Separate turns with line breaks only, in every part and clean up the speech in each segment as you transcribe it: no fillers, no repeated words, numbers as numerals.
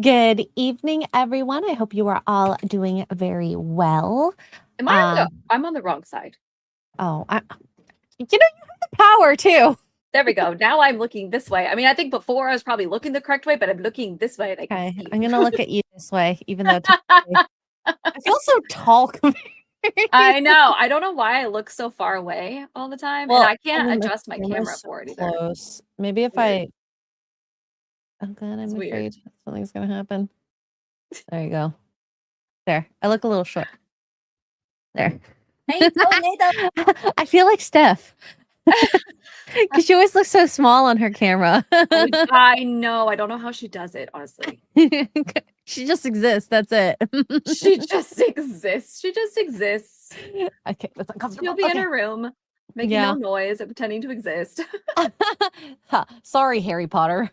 Good evening, everyone. I hope you are all doing very well.
Am I on
Um,
I'm on the wrong side.
oh, you have the power too.
There we go. Now I'm looking this way. I mean, I think before I was probably looking the correct way, but I'm looking this way and I can
Okay,
see
I'm
you.
gonna look at you this way, even though technically I feel so tall compared.
I know. I don't know why I look so far away all the time, and
Well,
I
and
can't
then the
adjust my camera
camera's so
for it either.
close. Maybe if
Weird.
oh god,
It's
I'm
weird.
afraid something's gonna happen. There you go. There, I look a little short. There.
Hey, tornado.
I feel like Steph because she always looks so small on her camera.
I know. I don't know how she does it, honestly.
She just exists. That's it.
She just exists. She just exists.
Okay, that's
She'll
uncomfortable.
be in
Okay.
her room, making no
Yeah.
noise and pretending to exist.
Sorry, Harry Potter.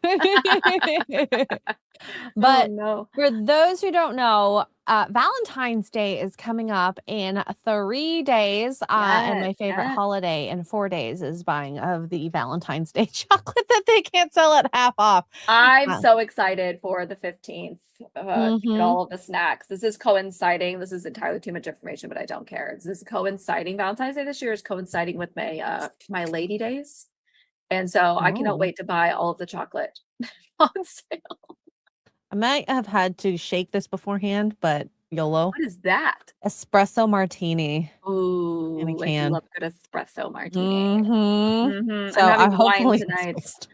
Oh
But
no.
for those who don't know, Valentine's Day is coming up in 3 days. And
Yes,
my favorite
yes.
holiday in 4 days is buying of the Valentine's Day chocolate that they can't sell at half off.
I'm
Uh,
so excited for the 15th to get
mhm.
all of the snacks. This is coinciding. This is entirely too much information, but I don't care. This is coinciding. Valentine's Day this year is coinciding with my lady days. And so I cannot
Oh.
wait to buy all of the chocolate on sale.
I might have had to shake this beforehand, but YOLO.
What is that?
Espresso martini in a
Ooh, I do
can.
love a good espresso martini.
Mhm.
I'm
So, I
having wine
hopefully it's
tonight.
supposed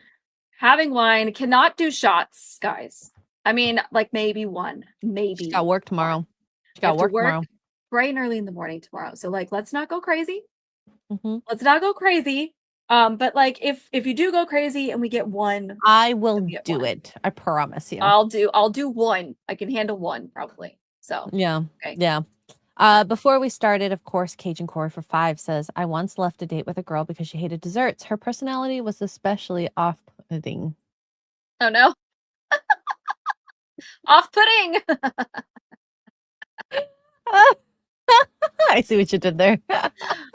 Having wine, cannot do shots, guys. I mean, like maybe one,
She
maybe
got work
one.
tomorrow. She
We
got
have to
work
work
tomorrow.
bright and early in the morning tomorrow. So like let's not go crazy.
Mhm.
Let's not go crazy. But like if you do go crazy and we get one,
I
then
will
we get
do
one.
it. I promise you.
I'll do one. I can handle one probably. So
Yeah.
okay.
Yeah.
All right.
Before we started, of course, Cajun Corey for 5 says, I once left a date with a girl because she hated desserts. Her personality was especially off-putting.
Oh no. Off-putting.
I see what you did there.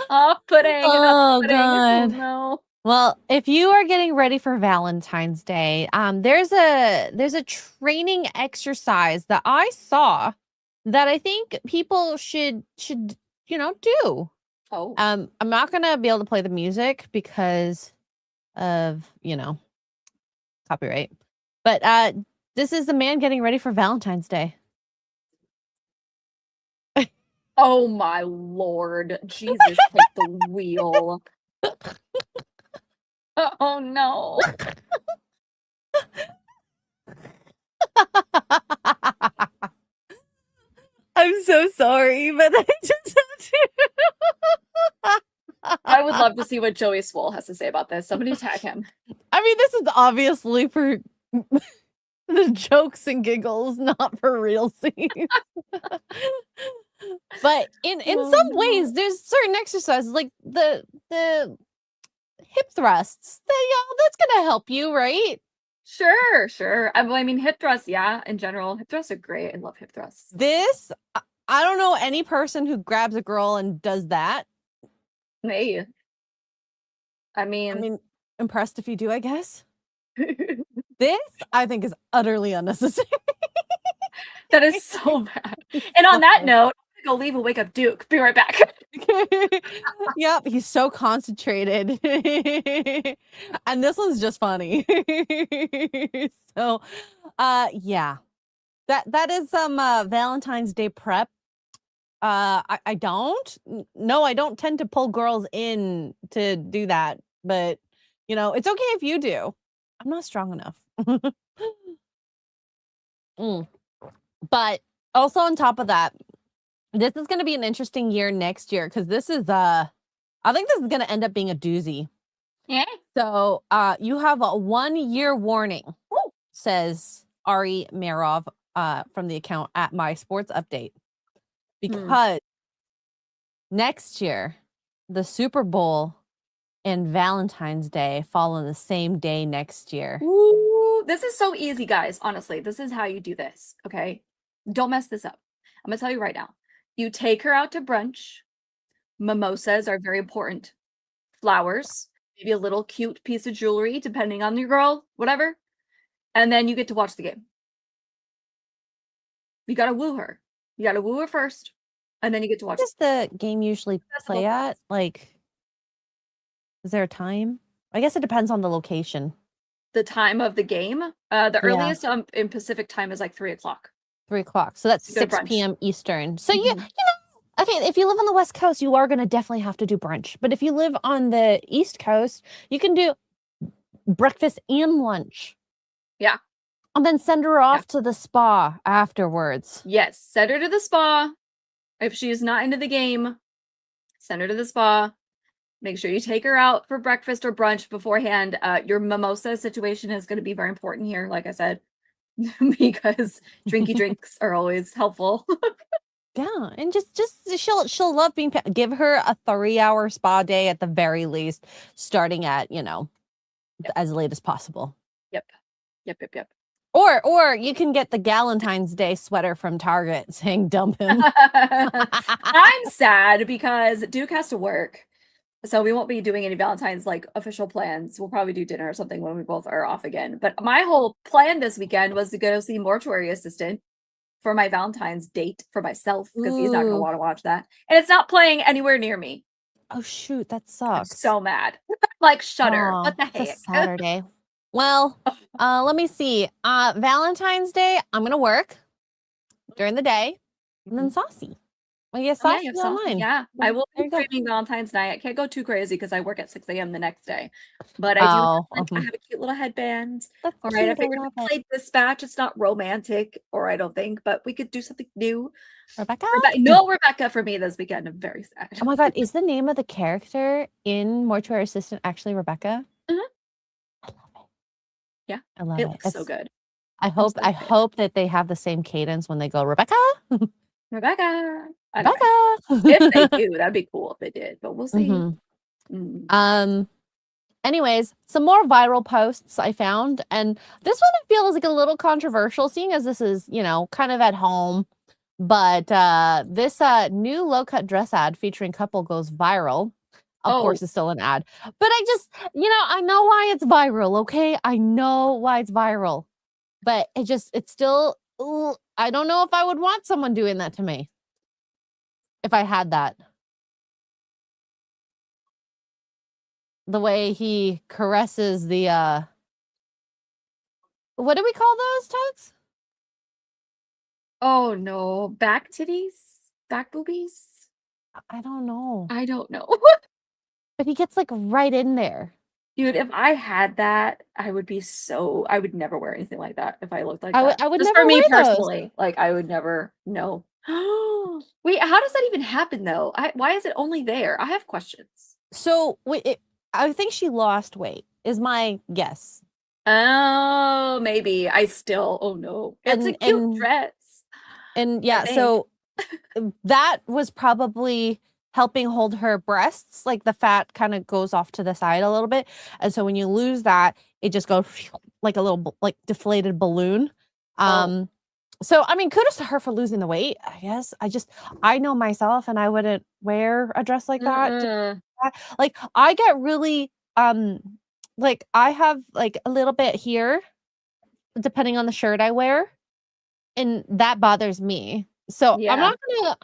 Off-putting and not
Oh
pudding. Oh
god.
no.
Well, if you are getting ready for Valentine's Day, there's a training exercise that I saw that I think people should do.
Oh.
I'm not gonna be able to play the music because of copyright, but this is the man getting ready for Valentine's Day.
Oh my Lord. Jesus, take the wheel. Oh no.
I'm so sorry, but I just
I would love to see what Joey Swole has to say about this. Somebody tag him.
I mean, this is obviously for the jokes and giggles, not for real scenes. But in
Oh
some
no.
ways, there's certain exercises like the hip thrusts. That's gonna help you, right?
Sure, sure. I mean, hip thrusts, yeah, in general. Hip thrusts are great. I love hip thrusts.
This I don't know any person who grabs a girl and does that.
Hey, I
I
mean,
mean, impressed if you do, I guess. This I think is utterly unnecessary.
that is so bad. And on that note, I'm gonna go leave and wake up Duke. Be right back.
Yep, he's so concentrated. And this one's just funny. So, yeah. That is some Valentine's Day prep. I don't. No, I don't tend to pull girls in to do that, but it's okay if you do. I'm not strong enough. Mm. But also on top of that, this is going to be an interesting year next year because this is I think this is going to end up being a doozy.
Yeah.
So, you have a 1-year warning, says Ari Marov from the account at My Sports Update,
Hmm.
because next year the Super Bowl and Valentine's Day fall on the same day next year.
Ooh, this is so easy, guys. Honestly, this is how you do this. Okay. Don't mess this up. I'm gonna tell you right now. You take her out to brunch. Mimosas are very important. Flowers, maybe a little cute piece of jewelry, depending on your girl, whatever. And then you get to watch the game. You gotta woo her. You gotta woo her first, and then you get to watch
Does the game usually
Best of
play
both
at?
worlds.
Like, is there a time? I guess it depends on the location.
The time of the game, the
Yeah,
earliest, in Pacific time is, like, 3 o'clock.
3 o'clock. So that's
So you go to
6
brunch.
PM Eastern. So you
Mhm.
know, okay, if you live on the West Coast, you are gonna definitely have to do brunch. But if you live on the East Coast, you can do breakfast and lunch,
Yeah,
and then send her
yeah.
off to the spa afterwards.
Yes, send her to the spa. If she's not into the game, send her to the spa. Make sure you take her out for breakfast or brunch beforehand. Your mimosa situation is gonna be very important here, like I said, because drinky drinks are always helpful.
Yeah, and just she'll love being give her a 3-hour spa day at the very least, starting at,
Yep,
as late as possible.
yep, yep, yep, yep.
Or you can get the Galentine's Day sweater from Target saying dump him.
I'm sad because Duke has to work, so we won't be doing any Valentine's, like, official plans. We'll probably do dinner or something when we both are off again, but my whole plan this weekend was to go see Mortuary Assistant for my Valentine's date for myself because he's not gonna
Ooh.
wanna watch that, and it's not playing anywhere near me.
Oh shoot, that
I'm
sucks.
so mad. Like, Shudder,
Oh,
what the
it's a
heck?
Saturday. Well, let me see. Valentine's Day, I'm gonna work during the day, and then
Mhm.
Saucy. Well, yeah,
Oh, yeah,
Saucy
you have saucy,
online.
yeah. I
Well,
will be
there you go.
streaming Valentine's night. I can't go too crazy because I work at 6 AM the next day, but I do have,
Oh,
like I have a cute little headband.
that's
Alright, I
cute. I
figured we
love it.
played Dispatch. It's not romantic, or I don't think, but we could do something new.
Rebecca?
No Rebecca for me this weekend. I'm very sad.
Oh my god, is the name of the character in Mortuary Assistant actually Rebecca?
Mhm.
I love it.
Yeah,
I love
it
it.
looks so good.
I
I'm
hope
so
I
excited.
hope that they have the same cadence when they go, "Rebecca,
Rebecca! I don't know. If they
Rebecca."
do, that'd be cool if they did, but we'll see.
Mhm.
Mm.
Um, anyways, some more viral posts I found, and this one I feel is, like, a little controversial seeing as this is, kind of at home, but, this, new low-cut dress ad featuring couple goes viral. Of
Oh,
course, it's still an ad, but I just I know why it's viral, okay? I know why it's viral. But it's still ooh, I don't know if I would want someone doing that to me if I had that. The way he caresses the, what do we call those, Tugs?
oh, no. Back titties? Back boobies?
I don't know,
I don't know.
but he gets, like, right in there.
Dude, if I had that, I would never wear anything like that if I looked like that.
I would
Just
never
for me
wear those.
personally, like, I would never no. Wait, how does that even happen, though? Why is it only there? I have questions.
So, I think she lost weight is my guess,
Oh, maybe. Oh, no. It's a
and
cute
and
dress,
and
I
yeah,
think.
so that was probably helping hold her breasts, like, the fat kinda goes off to the side a little bit, and so when you lose that, it just goes like a little like, deflated balloon.
Oh.
Um, so, I mean, kudos to her for losing the weight, I guess. I know myself, and I wouldn't wear a dress like that to
Mm-mm.
like, I get really, like, I have, like, a little bit here, depending on the shirt I wear, and that bothers me. So,
Yeah.
I'm not gonna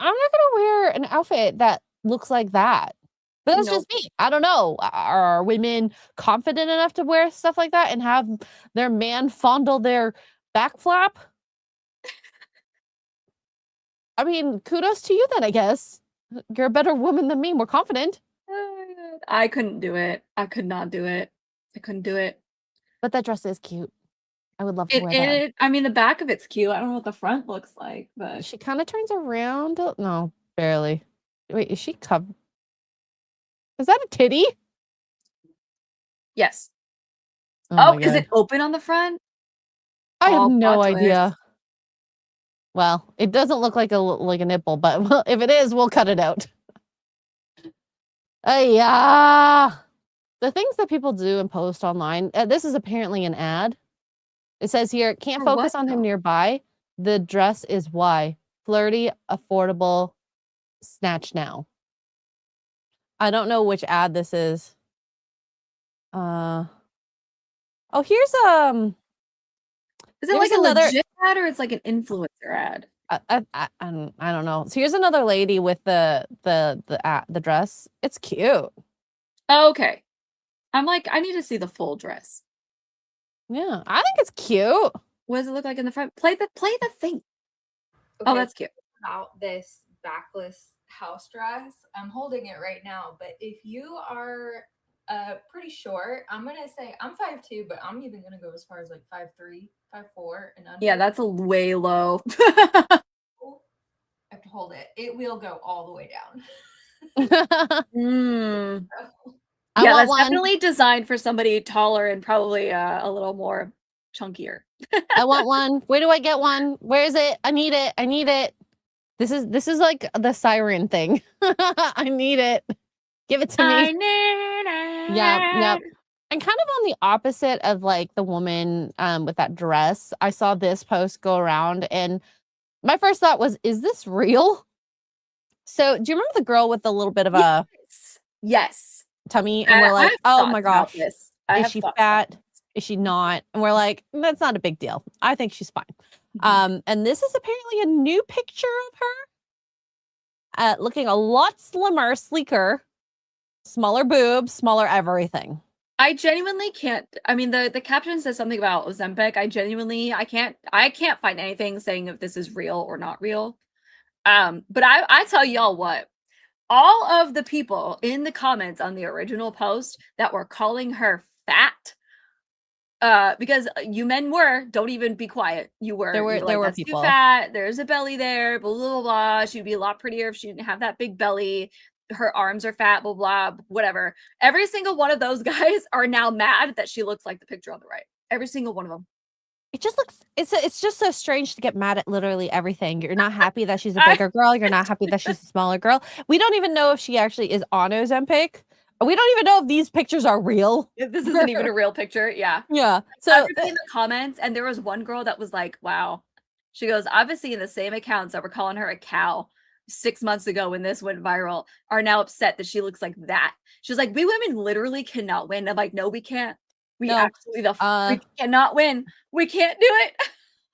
wear an outfit that looks like that. But that's
Nope.
just me. I don't know. Are women confident enough to wear stuff like that and have their man fondle their back flap? I mean, kudos to you then, I guess. You're a better woman than me, more confident.
I couldn't do it. I could not do it. I couldn't do it.
But that dress is cute. I would love to wear that.
I mean, the back of it's cute. I don't know what the front looks like, but
She kinda turns around. No, barely. Wait, is she is that a titty?
yes.
Oh
Oh,
my
is it
god.
open on the front?
I have
Oh,
no
plot twist.
idea. Well, it doesn't look like like a nipple, but well, if it is, we'll cut it out. Yeah. The things that people do and post online, this is apparently an ad. It says here, "Can't
For what
focus on him
though?
nearby. The dress is why. Flirty, affordable, snatch now." I don't know which ad this is. Uh, oh,
Is it
here's
like a
another
legit ad or it's like an influencer ad?
I don't know. So here's another lady with the dress. It's cute.
Okay. I'm like, I need to see the full dress.
Yeah, I think it's cute.
What does it look like in the front? Play the thing. Oh,
Okay,
that's cute.
about this backless house dress. I'm holding it right now, but if you are pretty short, I'm gonna say I'm 5'2", but I'm even gonna go as far as like 5'3", 5'4", and under.
Yeah, that's a way low.
I have to hold it. It will go all the way down.
Mm.
I
Yeah,
want
that's
one.
definitely designed for somebody taller and probably a little more chunkier.
I want one. Where do I get one? Where is it? I need it. I need it. This is like the siren thing. I need it. Give it to me. Yeah, yep. And kind of on the opposite of like the woman with that dress, I saw this post go around and my first thought was, is this real? So do you remember the girl with the little bit of a
Yes.
tummy? And we're
I
like,
have
oh
thoughts
my
about
gosh,
this. I
is
have
she
thoughts about
fat? Is she not? And we're like, that's not a big deal. I think she's fine. And this is apparently a new picture of her, looking a lot slimmer, sleeker, smaller boobs, smaller everything.
I genuinely can't. I mean, the caption says something about Ozempic. I can't find anything saying if this is real or not real. But I tell y'all what, all of the people in the comments on the original post that were calling her fat, because you men don't even be quiet. You're
There
like,
were
that's too
people.
fat. There's a belly there. Blah blah blah. She'd be a lot prettier if she didn't have that big belly. Her arms are fat. Blah blah. Whatever. Every single one of those guys are now mad that she looks like the picture on the right. Every single one of them.
It just looks, it's just so strange to get mad at literally everything. You're not happy that she's a bigger girl. You're not happy that she's a smaller girl. We don't even know if she actually is on Ozempic. We don't even know if these pictures are real.
This isn't even a real picture. Yeah.
Yeah. So
everybody in the comments, and there was one girl that was like, wow. She goes, obviously in the same accounts that were calling her a cow 6 months ago when this went viral are now upset that she looks like that. She's like, we women literally cannot win. I'm like, no, we can't. We
no,
we cannot win. We can't do it.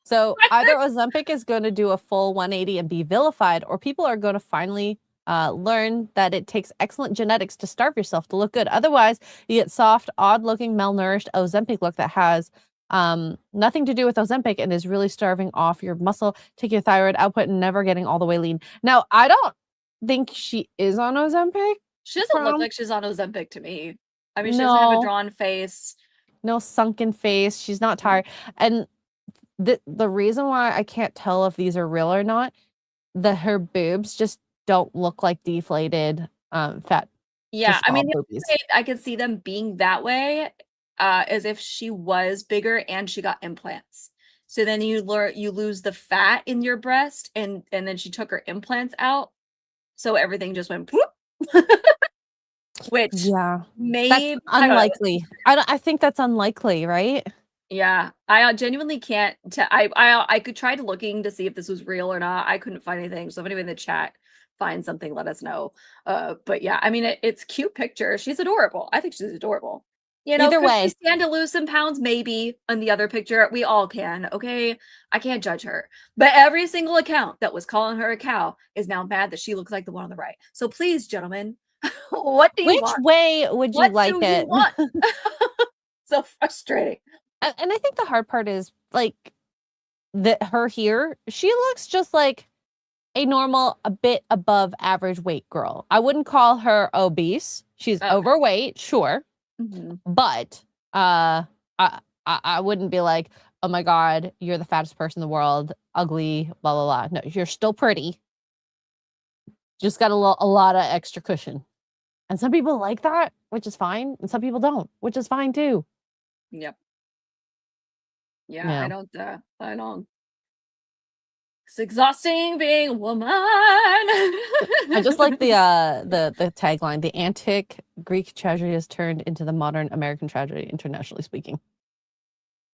So either Ozempic is going to do a full 180 and be vilified, or people are going to finally learn that it takes excellent genetics to starve yourself to look good. Otherwise, you get soft, odd-looking, malnourished Ozempic look that has nothing to do with Ozempic and is really starving off your muscle, taking your thyroid output, and never getting all the way lean. Now, I don't think she is on Ozempic.
She doesn't look like she's on Ozempic to me. I mean, she doesn't have a drawn face.
No sunken face. She's not tired. And the reason why I can't tell if these are real or not, her boobs just don't look like deflated fat.
Yeah, I mean, I could see them being that way, as if she was bigger and she got implants. So then you lose the fat in your breast, and then she took her implants out, so everything just went whoop. Which
that's unlikely. I think that's unlikely, right?
Yeah, I genuinely can't. I could try looking to see if this was real or not. I couldn't find anything. So if anyone in the chat finds something, let us know. But yeah, I mean, it's cute picture. She's adorable. I think she's adorable. You know,
either
could
way,
she stand to lose some pounds? Maybe on the other picture, we all can. Okay, I can't judge her. But every single account that was calling her a cow is now mad that she looks like the one on the right. So please, gentlemen, what do you want?
Which way would you like it?
So frustrating.
And I think the hard part is like her here, she looks just like a normal, a bit above average weight girl. I wouldn't call her obese. She's overweight, sure. But I wouldn't be like, oh my God, you're the fattest person in the world, ugly, blah, blah, blah. No, you're still pretty. Just got a lot of extra cushion. And some people like that, which is fine. And some people don't, which is fine too.
Yep. Yeah, I don't. It's exhausting being a woman.
I just like the tagline: "The antique Greek tragedy has turned into the modern American tragedy, internationally speaking."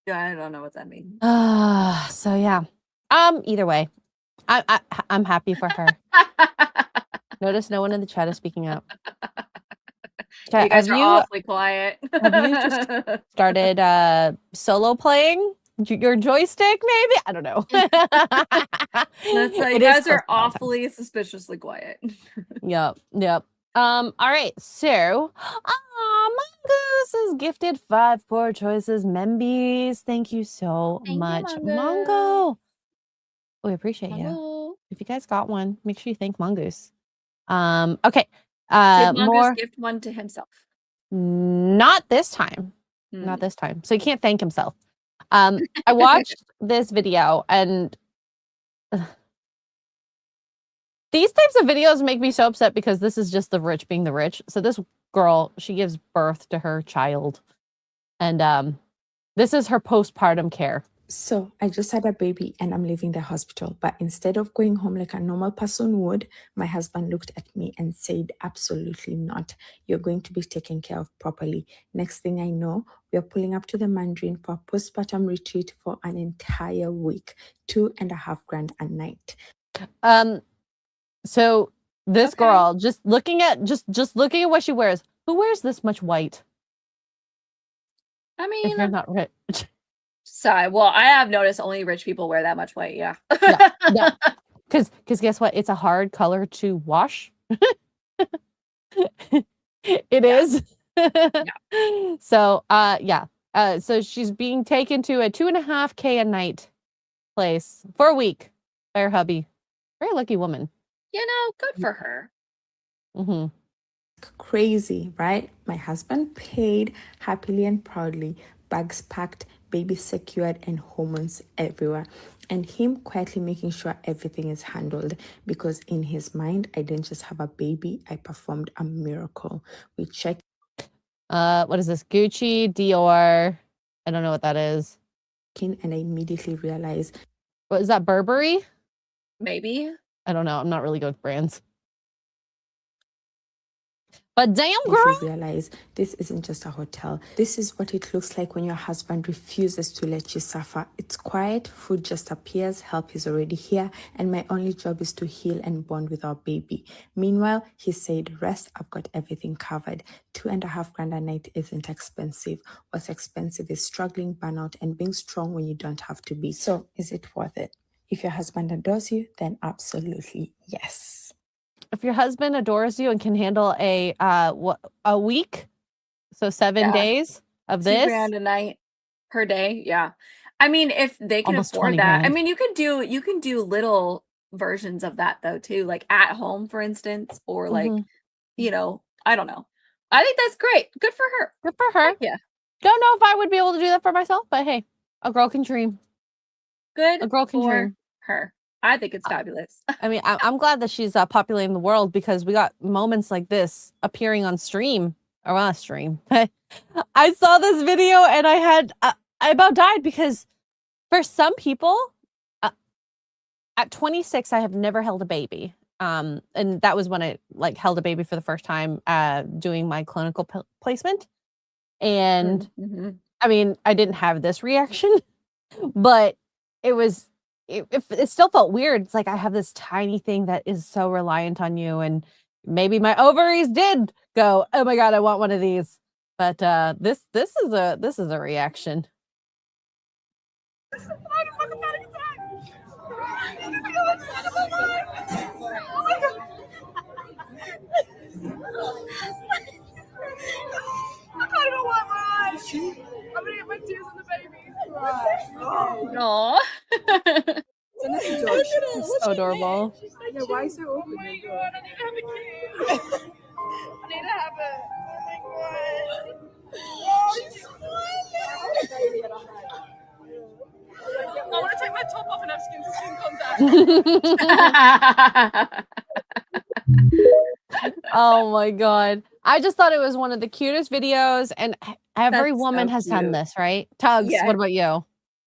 Yeah, I don't know what that means.
So yeah. Either way, I'm happy for her. Notice no one in the chat is speaking up.
Chat, you guys are awfully quiet.
Have you just started solo playing? your joystick, maybe? I don't know.
That's why you
It is
guys
close
are
to Valentine's.
awfully suspiciously quiet.
Yep. All right, so Mongoose is gifted 5 poor choices. Membies, thank you so
Thank you,
much.
Mongo.
Mongo. We appreciate you.
Mongo.
If you guys got one, make sure you thank Mongoose. Okay.
Did Mongoose
More.
gift one to himself?
Not this time. Not this time. So he can't thank himself. I watched this video and these types of videos make me so upset because this is just the rich being the rich. So this girl, she gives birth to her child. And this is her postpartum care.
So I just had a baby and I'm leaving the hospital. But instead of going home like a normal person would, my husband looked at me and said, absolutely not. You're going to be taken care of properly. Next thing I know, we are pulling up to the Mandarin for a postpartum retreat for an entire week, $2.5 grand a night.
So this girl, just looking at what she wears, who wears this much white?
I mean,
if you're not rich.
Sorry. Well, I have noticed only rich people wear that much white. Yeah.
No. Because guess what? It's a hard color to wash. It is. So so she's being taken to a $2.5K a night place for a week by her hubby. Very lucky woman.
You know, good for her.
Mm-hmm.
Crazy, right? My husband paid happily and proudly, bags packed, baby secured, and hormones everywhere. And him quietly making sure everything is handled because in his mind, I didn't just have a baby, I performed a miracle. We checked.
What is this? Gucci, Dior. I don't know what that is.
And I immediately realized.
What is that, Burberry?
Maybe.
I don't know. I'm not really good with brands. But damn, girl.
If you realize this isn't just a hotel. This is what it looks like when your husband refuses to let you suffer. It's quiet, food just appears, help is already here, and my only job is to heal and bond with our baby. Meanwhile, he said, rest, I've got everything covered. $2.5 grand a night isn't expensive. What's expensive is struggling, burnout, and being strong when you don't have to be. So is it worth it? If your husband adores you, then absolutely yes.
If your husband adores you and can handle a week, so 7 days of this,
$2 grand a night per day, yeah. I mean, if they can
Almost
afford
20
that, I
grand.
mean, you can do little versions of that though too, like at home, for instance, or like, you know, I don't know. I think that's great. Good for her.
Good for her.
Yeah.
Don't know if I would be able to do that for myself, but hey, a girl can dream.
Good.
A girl can dream.
Her. I think it's fabulous.
I mean, I'm glad that she's populating the world because we got moments like this appearing on stream or on stream. I saw this video and I about died because for some people, at 26, I have never held a baby. And that was when I held a baby for the first time doing my clinical placement. And I mean, I didn't have this reaction, but it still felt weird. It's like I have this tiny thing that is so reliant on you, and maybe my ovaries did go, oh my god, I want one of these. But this is a reaction.
I don't want my eyes. I'm gonna get my tears in the baby.
Aww.
It's so adorable.
Yeah, why is so open? Oh my god, I need to have a kid. I need to have a. Oh my god. Oh, it's I want to take my top off and have skin to skin contact.
Oh my god. I just thought it was one of the cutest videos, and every woman has done this, right? Tugs, what about you?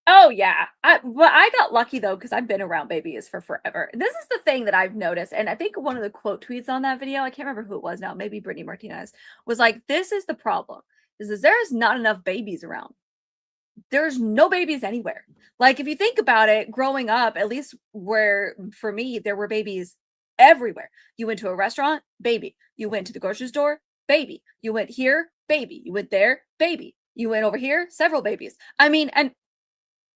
Oh yeah. But I got lucky though, because I've been around babies for forever. This is the thing that I've noticed, and I think one of the quote tweets on that video, I can't remember who it was now, maybe Brittany Martinez, was like, this is the problem, is there's not enough babies around. There's no babies anywhere. Like, if you think about it, growing up, at least where for me, there were babies everywhere. You went to a restaurant, baby. You went to the grocery store, baby. You went here, baby. You went there, baby. You went over here, several babies. I mean, and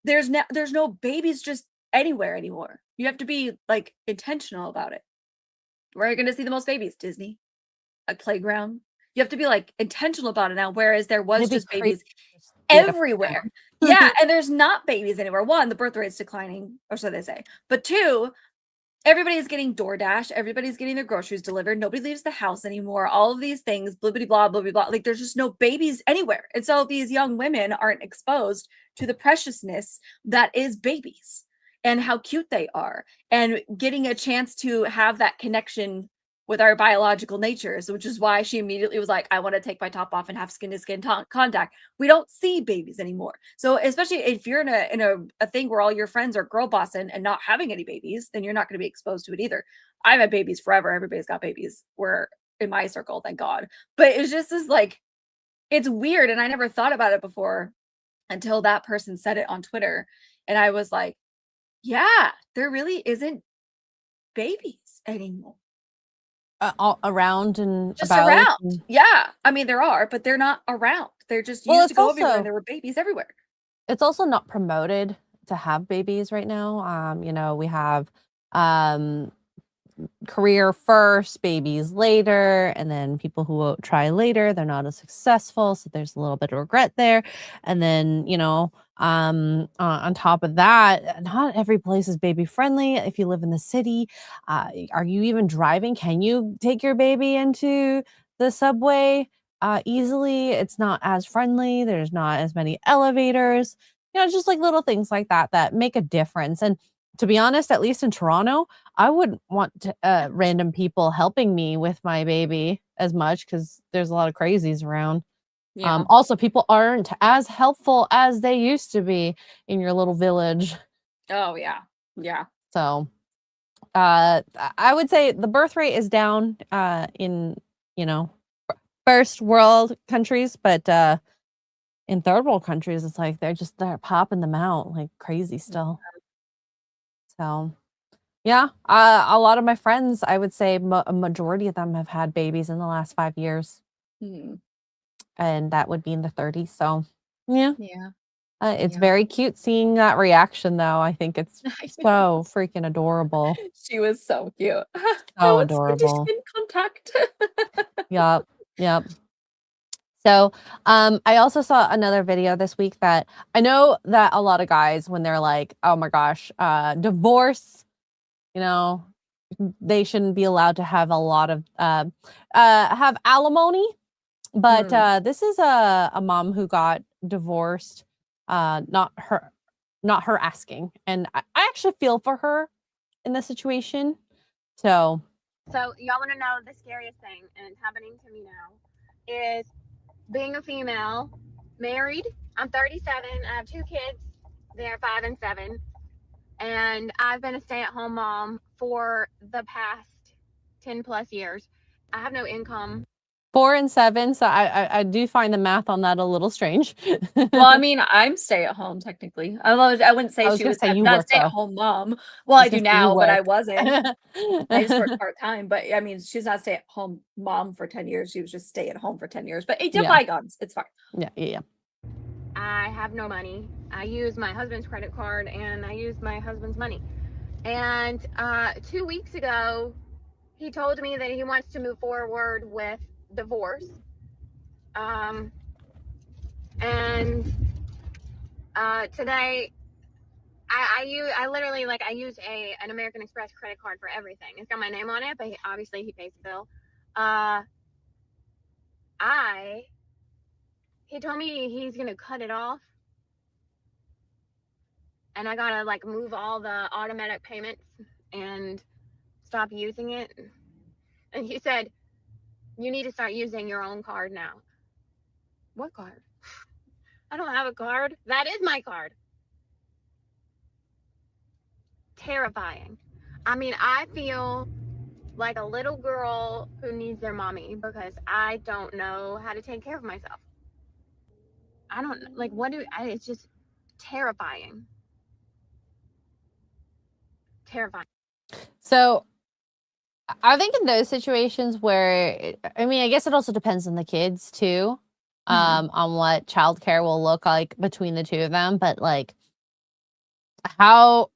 there's no babies just anywhere anymore. You have to be like intentional about it. Where are you going to see the most babies? Disney, a playground. You have to be like intentional about it now. Whereas there was
It'd be
just
crazy
babies
to just be at a
everywhere.
playground.
Yeah, and there's not babies anywhere. One, the birth rate's declining, or so they say. But two, everybody's getting DoorDash. Everybody's getting their groceries delivered. Nobody leaves the house anymore. All of these things, blibbity blah, blibbity blah. Like there's just no babies anywhere. And so these young women aren't exposed to the preciousness that is babies and how cute they are and getting a chance to have that connection with our biological natures, which is why she immediately was like, I want to take my top off and have skin to skin contact. We don't see babies anymore. So especially if you're in a thing where all your friends are girl bossing and not having any babies, then you're not going to be exposed to it either. I've had babies forever. Everybody's got babies. We're in my circle, thank God. But it's just as like, it's weird. And I never thought about it before until that person said it on Twitter. And I was like, yeah, there really isn't babies anymore.
All around and
Just
about.
around.
And,
Yeah. I mean, there are, but they're not around. They're just
Well,
used to
it's
go everywhere
also-
and there were babies everywhere.
it's also not promoted to have babies right now. You know, we have career first, babies later, and then people who won't try later, they're not as successful, so there's a little bit of regret there. And then, you know, on top of that, not every place is baby friendly. If you live in the city, are you even driving? Can you take your baby into the subway easily? It's not as friendly. There's not as many elevators. You know, just like little things like that that make a difference. And to be honest, at least in Toronto, I wouldn't want to, random people helping me with my baby as much because there's a lot of crazies around.
Yeah.
Also, people aren't as helpful as they used to be in your little village.
Oh, yeah. Yeah.
So, I would say the birth rate is down in, you know, first world countries, but in third world countries, it's like they're popping them out like crazy still. So, yeah, a lot of my friends, I would say a majority of them have had babies in the last 5 years,
Mhm.
and that would be in the 30s. So, yeah,
Yeah.
it's
Yeah.
very cute seeing that reaction, though. I think it's so freaking adorable.
She was so cute.
So adorable.
Skin contact.
Yep, yep. So, I also saw another video this week that I know that a lot of guys, when they're like, "Oh my gosh, divorce," you know, they shouldn't be allowed to have a lot of have alimony. But this is a mom who got divorced, not her asking, and I actually feel for her in this situation. So
y'all want to know the scariest thing, and it's happening to me now, is being a female, married. I'm 37. I have 2 kids. They're 5 and 7. And I've been a stay-at-home mom for the past 10 plus years. I have no income.
4 and 7. So I do find the math on that a little strange.
Well, I mean, I'm stay at home technically. I wouldn't say
was
she
gonna
was
say you
not
work,
stay
though.
at home mom. Well, I do
gonna say you
now, but I
work.
wasn't. I just work part time. But I mean, she's not stay at home mom for 10 years. She was just stay at home for 10 years. But it's
Yeah.
bygones. It's fine.
Yeah.
I have no money. I use my husband's credit card and I use my husband's money. And 2 weeks ago, he told me that he wants to move forward with divorce. And today, I literally I use an American Express credit card for everything. It's got my name on it, but obviously he pays the bill. He told me he's gonna cut it off, and I gotta move all the automatic payments and stop using it. And he said, you need to start using your own card now. What card? I don't have a card. That is my card. Terrifying. I mean, I feel like a little girl who needs their mommy because I don't know how to take care of myself. I don't it's just terrifying. Terrifying.
So I think in those situations where, I mean, I guess it also depends on the kids too, on what childcare will look like between the two of them. But how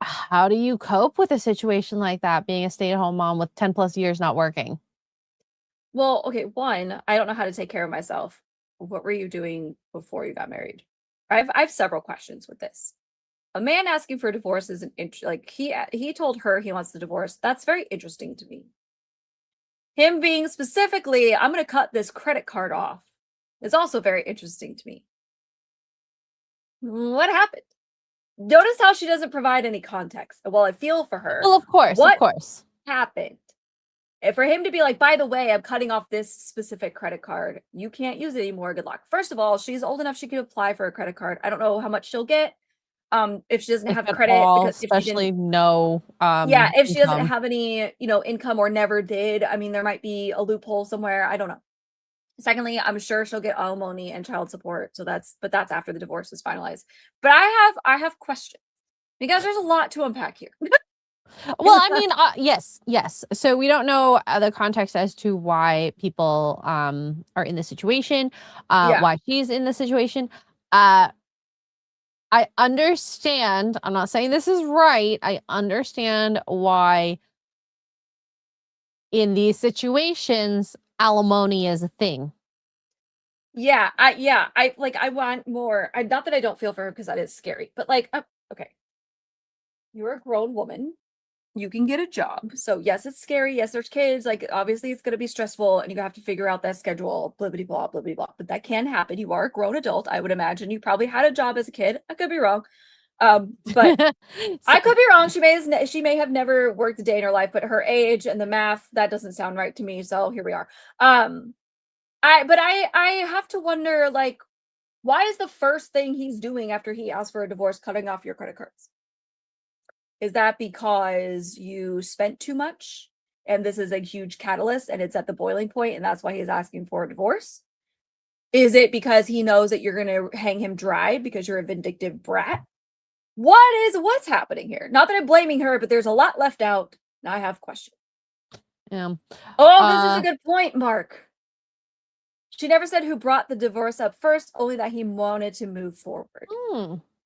do you cope with a situation like that, being a stay-at-home mom with 10 plus years not working?
Well, okay, one, I don't know how to take care of myself. What were you doing before you got married? I have several questions with this. A man asking for a divorce is like he told her he wants the divorce. That's very interesting to me. Him being specifically, I'm going to cut this credit card off, is also very interesting to me. What happened? Notice how she doesn't provide any context. Well, I feel for her.
Well, of course,
What happened? And for him to be like, by the way, I'm cutting off this specific credit card. You can't use it anymore. Good luck. First of all, she's old enough she could apply for a credit card. I don't know how much she'll get. If she doesn't
If
have
at
credit,
all,
because if she didn't,
especially no
yeah, if she doesn't
income.
have any, income or never did, I mean, there might be a loophole somewhere. I don't know. Secondly, I'm sure she'll get alimony and child support. So that's after the divorce is finalized. But I have questions because there's a lot to unpack here.
Well, I mean, yes. So we don't know the context as to why people are in this situation,
Yeah.
why she's in this situation. I understand. I'm not saying this is right. I understand why in these situations alimony is a thing.
Yeah, I want more. Not that I don't feel for her because that is scary, but like, okay, you're a grown woman. You can get a job. So yes, it's scary. Yes, there's kids. Like obviously, it's going to be stressful, and you have to figure out that schedule. Blibbity blah, blibbity blah. But that can happen. You are a grown adult. I would imagine you probably had a job as a kid. I could be wrong, but I could be wrong. She may have never worked a day in her life, but her age and the math, that doesn't sound right to me. So here we are. I have to wonder, like, why is the first thing he's doing after he asks for a divorce cutting off your credit cards? Is that because you spent too much and this is a huge catalyst and it's at the boiling point and that's why he's asking for a divorce? Is it because he knows that you're going to hang him dry because you're a vindictive brat? What's happening here? Not that I'm blaming her, but there's a lot left out. Now I have questions.
Yeah.
Oh, this is a good point, Mark. She never said who brought the divorce up first, only that he wanted to move forward.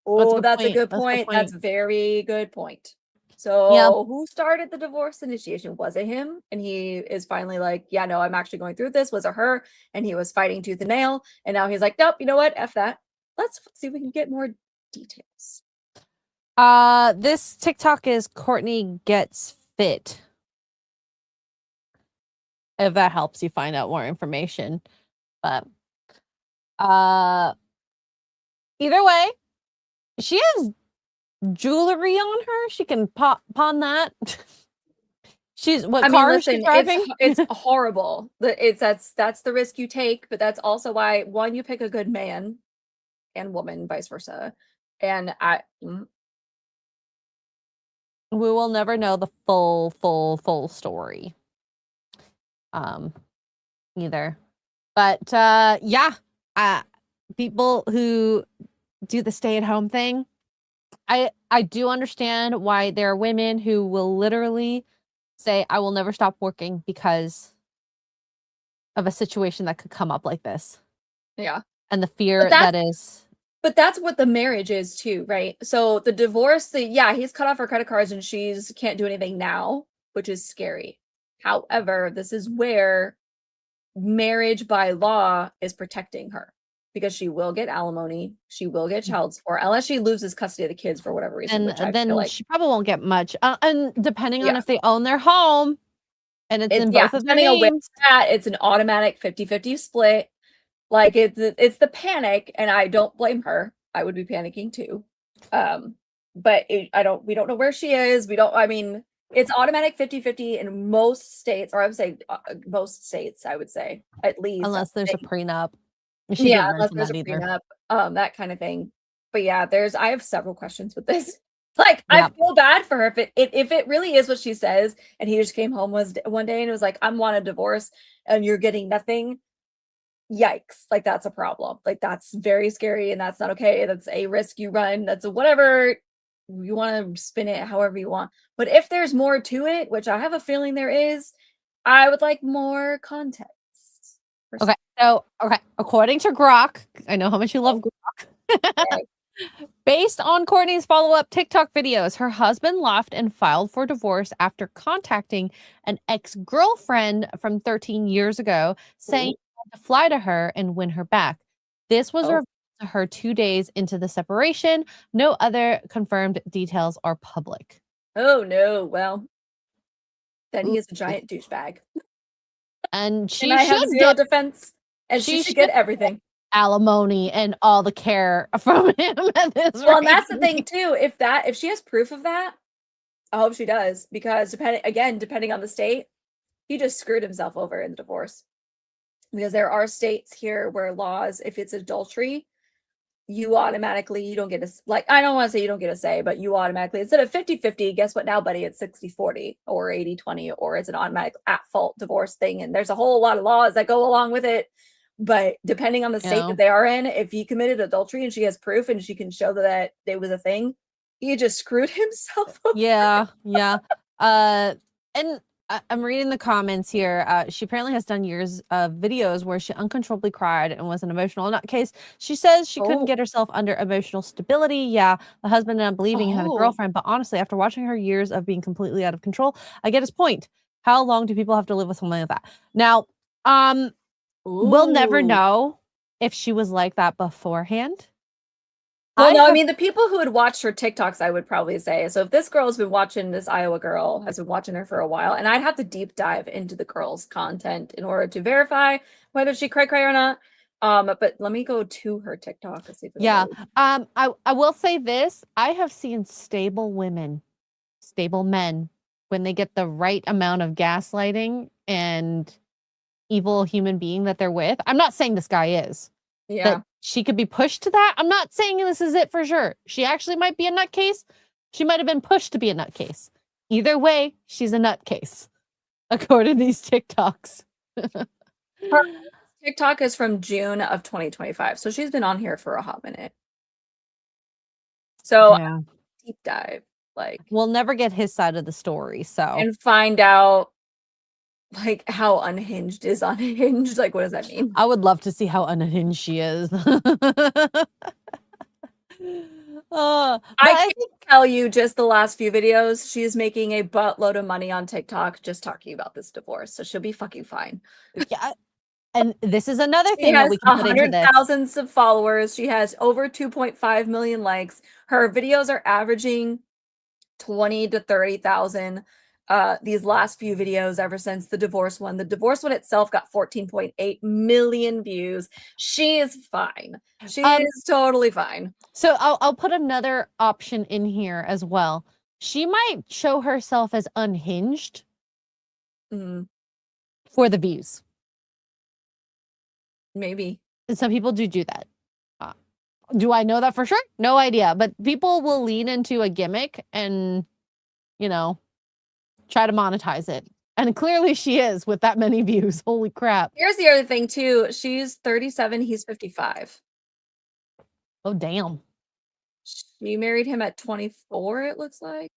Oh, that's a good point. That's a very good point. So who started the divorce initiation? Was it him? And he is finally like, yeah, no, I'm actually going through this. Was it her? And he was fighting tooth and nail. And now he's like, nope, you know what? F that. Let's see if we can get more details.
This TikTok is Courtney Gets Fit. If that helps you find out more information. But either way, she has jewelry on her. She can pawn that. She's what car is she driving?
It's horrible. That's the risk you take, but that's also why one, you pick a good man and woman, vice versa. And
we will never know the full story. Either. But people who do the stay-at-home thing, I do understand why there are women who will literally say, I will never stop working because of a situation that could come up like this.
Yeah.
And the fear that is.
But that's what the marriage is too, right? So the divorce, he's cut off her credit cards and she's can't do anything now, which is scary. However, this is where marriage by law is protecting her because she will get alimony, she will get child support unless she loses custody of the kids for whatever reason.
And then she probably won't get much. And depending on if they own their home and it's in both of their names,
it's an automatic 50-50 split. Like it's the panic, and I don't blame her. I would be panicking too. But we don't know where she is. It's automatic 50-50 in most states, or I would say most states, I would say, at least.
Unless there's a prenup.
Unless there's a prenup, that kind of thing. But yeah, I have several questions with this. Like, I feel bad for her if it really is what she says, and he just came home one day and it was like, I'm want a divorce and you're getting nothing. Yikes. Like, that's a problem. Like, that's very scary and that's not okay. That's a risk you run. That's whatever you want to spin it however you want. But if there's more to it, which I have a feeling there is, I would like more context.
Okay. So, according to Grok, I know how much you love Grok. Based on Courtney's follow-up TikTok videos, her husband left and filed for divorce after contacting an ex-girlfriend from 13 years ago, saying he had to fly to her and win her back. This was revealed to her 2 days into the separation. No other confirmed details are public.
Oh no, well, then he is a giant douchebag.
And she
And I have
should
zero
get
defense. And she should get everything.
alimony and all the care from him at this
Well, and that's the
rate.
thing too. If she has proof of that, I hope she does, because depending on the state, he just screwed himself over in the divorce. Because there are states here where laws, if it's adultery, you automatically, you don't get a, like, I don't want to say you don't get a say, but you automatically, instead of 50-50, guess what now, buddy? It's 60-40 or 80-20, or it's an automatic at-fault divorce thing. And there's a whole lot of laws that go along with it. But depending on the state that they are in, if he committed adultery and she has proof and she can show that it was a thing, he just screwed himself over.
Yeah. And I'm reading the comments here. She apparently has done years of videos where she uncontrollably cried and was an emotional nutcase. She says she couldn't get herself under emotional stability. Yeah, the husband ended up believing he had a girlfriend, but honestly, after watching her years of being completely out of control, I get his point. How long do people have to live with something like that? Now, we'll never know if she was like that beforehand.
Well, no, I mean, the people who had watched her TikToks, I would probably say. So if this girl has been watching, this Iowa girl has been watching her for a while, and I'd have to deep dive into the girl's content in order to verify whether she cray or not. But let me go to her TikTok and see if
I will say this. I have seen stable women, stable men, when they get the right amount of gaslighting and evil human being that they're with. I'm not saying this guy is.
Yeah.
That she could be pushed to that. I'm not saying this is it for sure. She actually might be a nutcase. She might have been pushed to be a nutcase. Either way, she's a nutcase, according to these TikToks.
Her TikTok is from June of 2025. So she's been on here for a hot minute. So
yeah.
Deep dive. Like,
we'll never get his side of the story. So
and find out like how unhinged is unhinged. Like, what does that mean?
I would love to see how unhinged she is.
I can't tell you, just the last few videos, she is making a buttload of money on TikTok just talking about this divorce. So she'll be fucking fine.
Yeah. And this is another thing
she has
that we can put into this.
100,000 of followers. She has over 2.5 million likes. Her videos are averaging 20 to 30,000. These last few videos ever since the divorce one. The divorce one itself got 14.8 million views. She is fine. She is totally fine.
So I'll put another option in here as well. She might show herself as unhinged for the views.
Maybe.
And some people do that. Do I know that for sure? No idea. But people will lean into a gimmick and, you know, try to monetize it. And clearly she is with that many views. Holy crap.
Here's the other thing too. She's 37. He's 55.
Oh, damn.
She married him at 24, it looks like.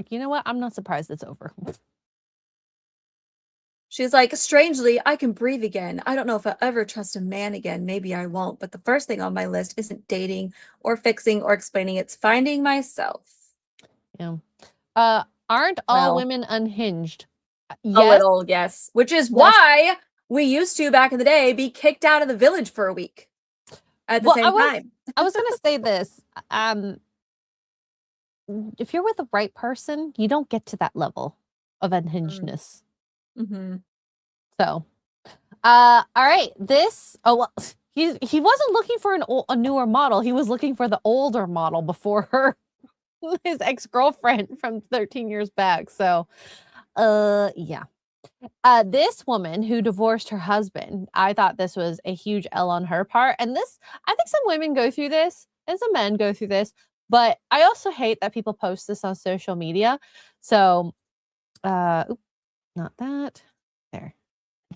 You know what? I'm not surprised it's over.
She's like, strangely, I can breathe again. I don't know if I'll ever trust a man again. Maybe I won't. But the first thing on my list isn't dating or fixing or explaining. It's finding myself.
Yeah. Aren't all women unhinged?
Yes. A little, yes. Which is why we used to, back in the day, be kicked out of the village for a week at the same time.
I was going to say this. If you're with the right person, you don't get to that level of unhingedness. So, all right. He wasn't looking for a newer model. He was looking for the older model before her, his ex-girlfriend from 13 years back. So, yeah. This woman who divorced her husband, I thought this was a huge L on her part. And this, I think some women go through this and some men go through this, but I also hate that people post this on social media. So, not that. There.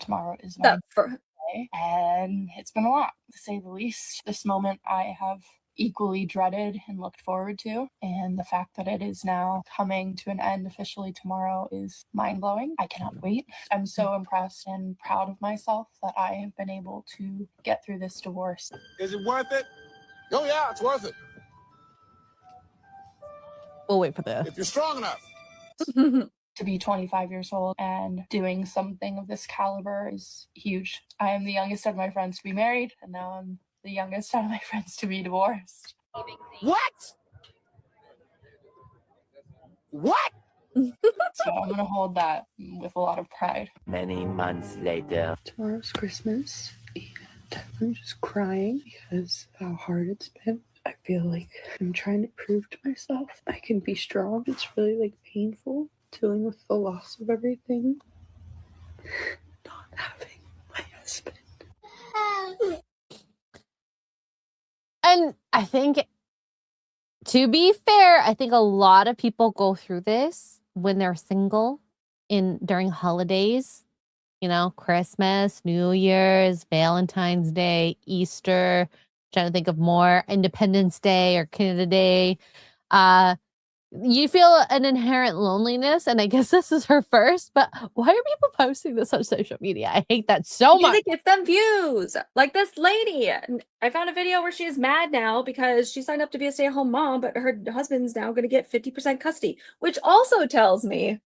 Tomorrow is my birthday, and it's been a lot, to say the least. This moment I have equally dreaded and looked forward to, and the fact that it is now coming to an end officially tomorrow is mind-blowing. I cannot wait. I'm so impressed and proud of myself that I have been able to get through this divorce.
Is it worth it?
Oh yeah, it's worth it.
We'll wait for the.
If you're strong enough.
To be 25 years old and doing something of this caliber is huge. I am the youngest of my friends to be married, and now I'm the youngest out of my friends to be divorced.
What? What?
So I'm gonna hold that with a lot of pride.
Many months later.
Tomorrow's Christmas, and I'm just crying because of how hard it's been. I feel like I'm trying to prove to myself I can be strong. It's really like painful dealing with the loss of everything. Not having my husband.
And I think, to be fair, I think a lot of people go through this when they're single during holidays. You know, Christmas, New Year's, Valentine's Day, Easter. Trying to think of more, Independence Day or Canada Day. You feel an inherent loneliness, and I guess this is her first, but why are people posting this on social media? I hate that so
Because
much.
it gets them views. Like this lady. I found a video where she's mad now because she signed up to be a stay-at-home mom, but her husband's now going to get 50% custody, which also tells me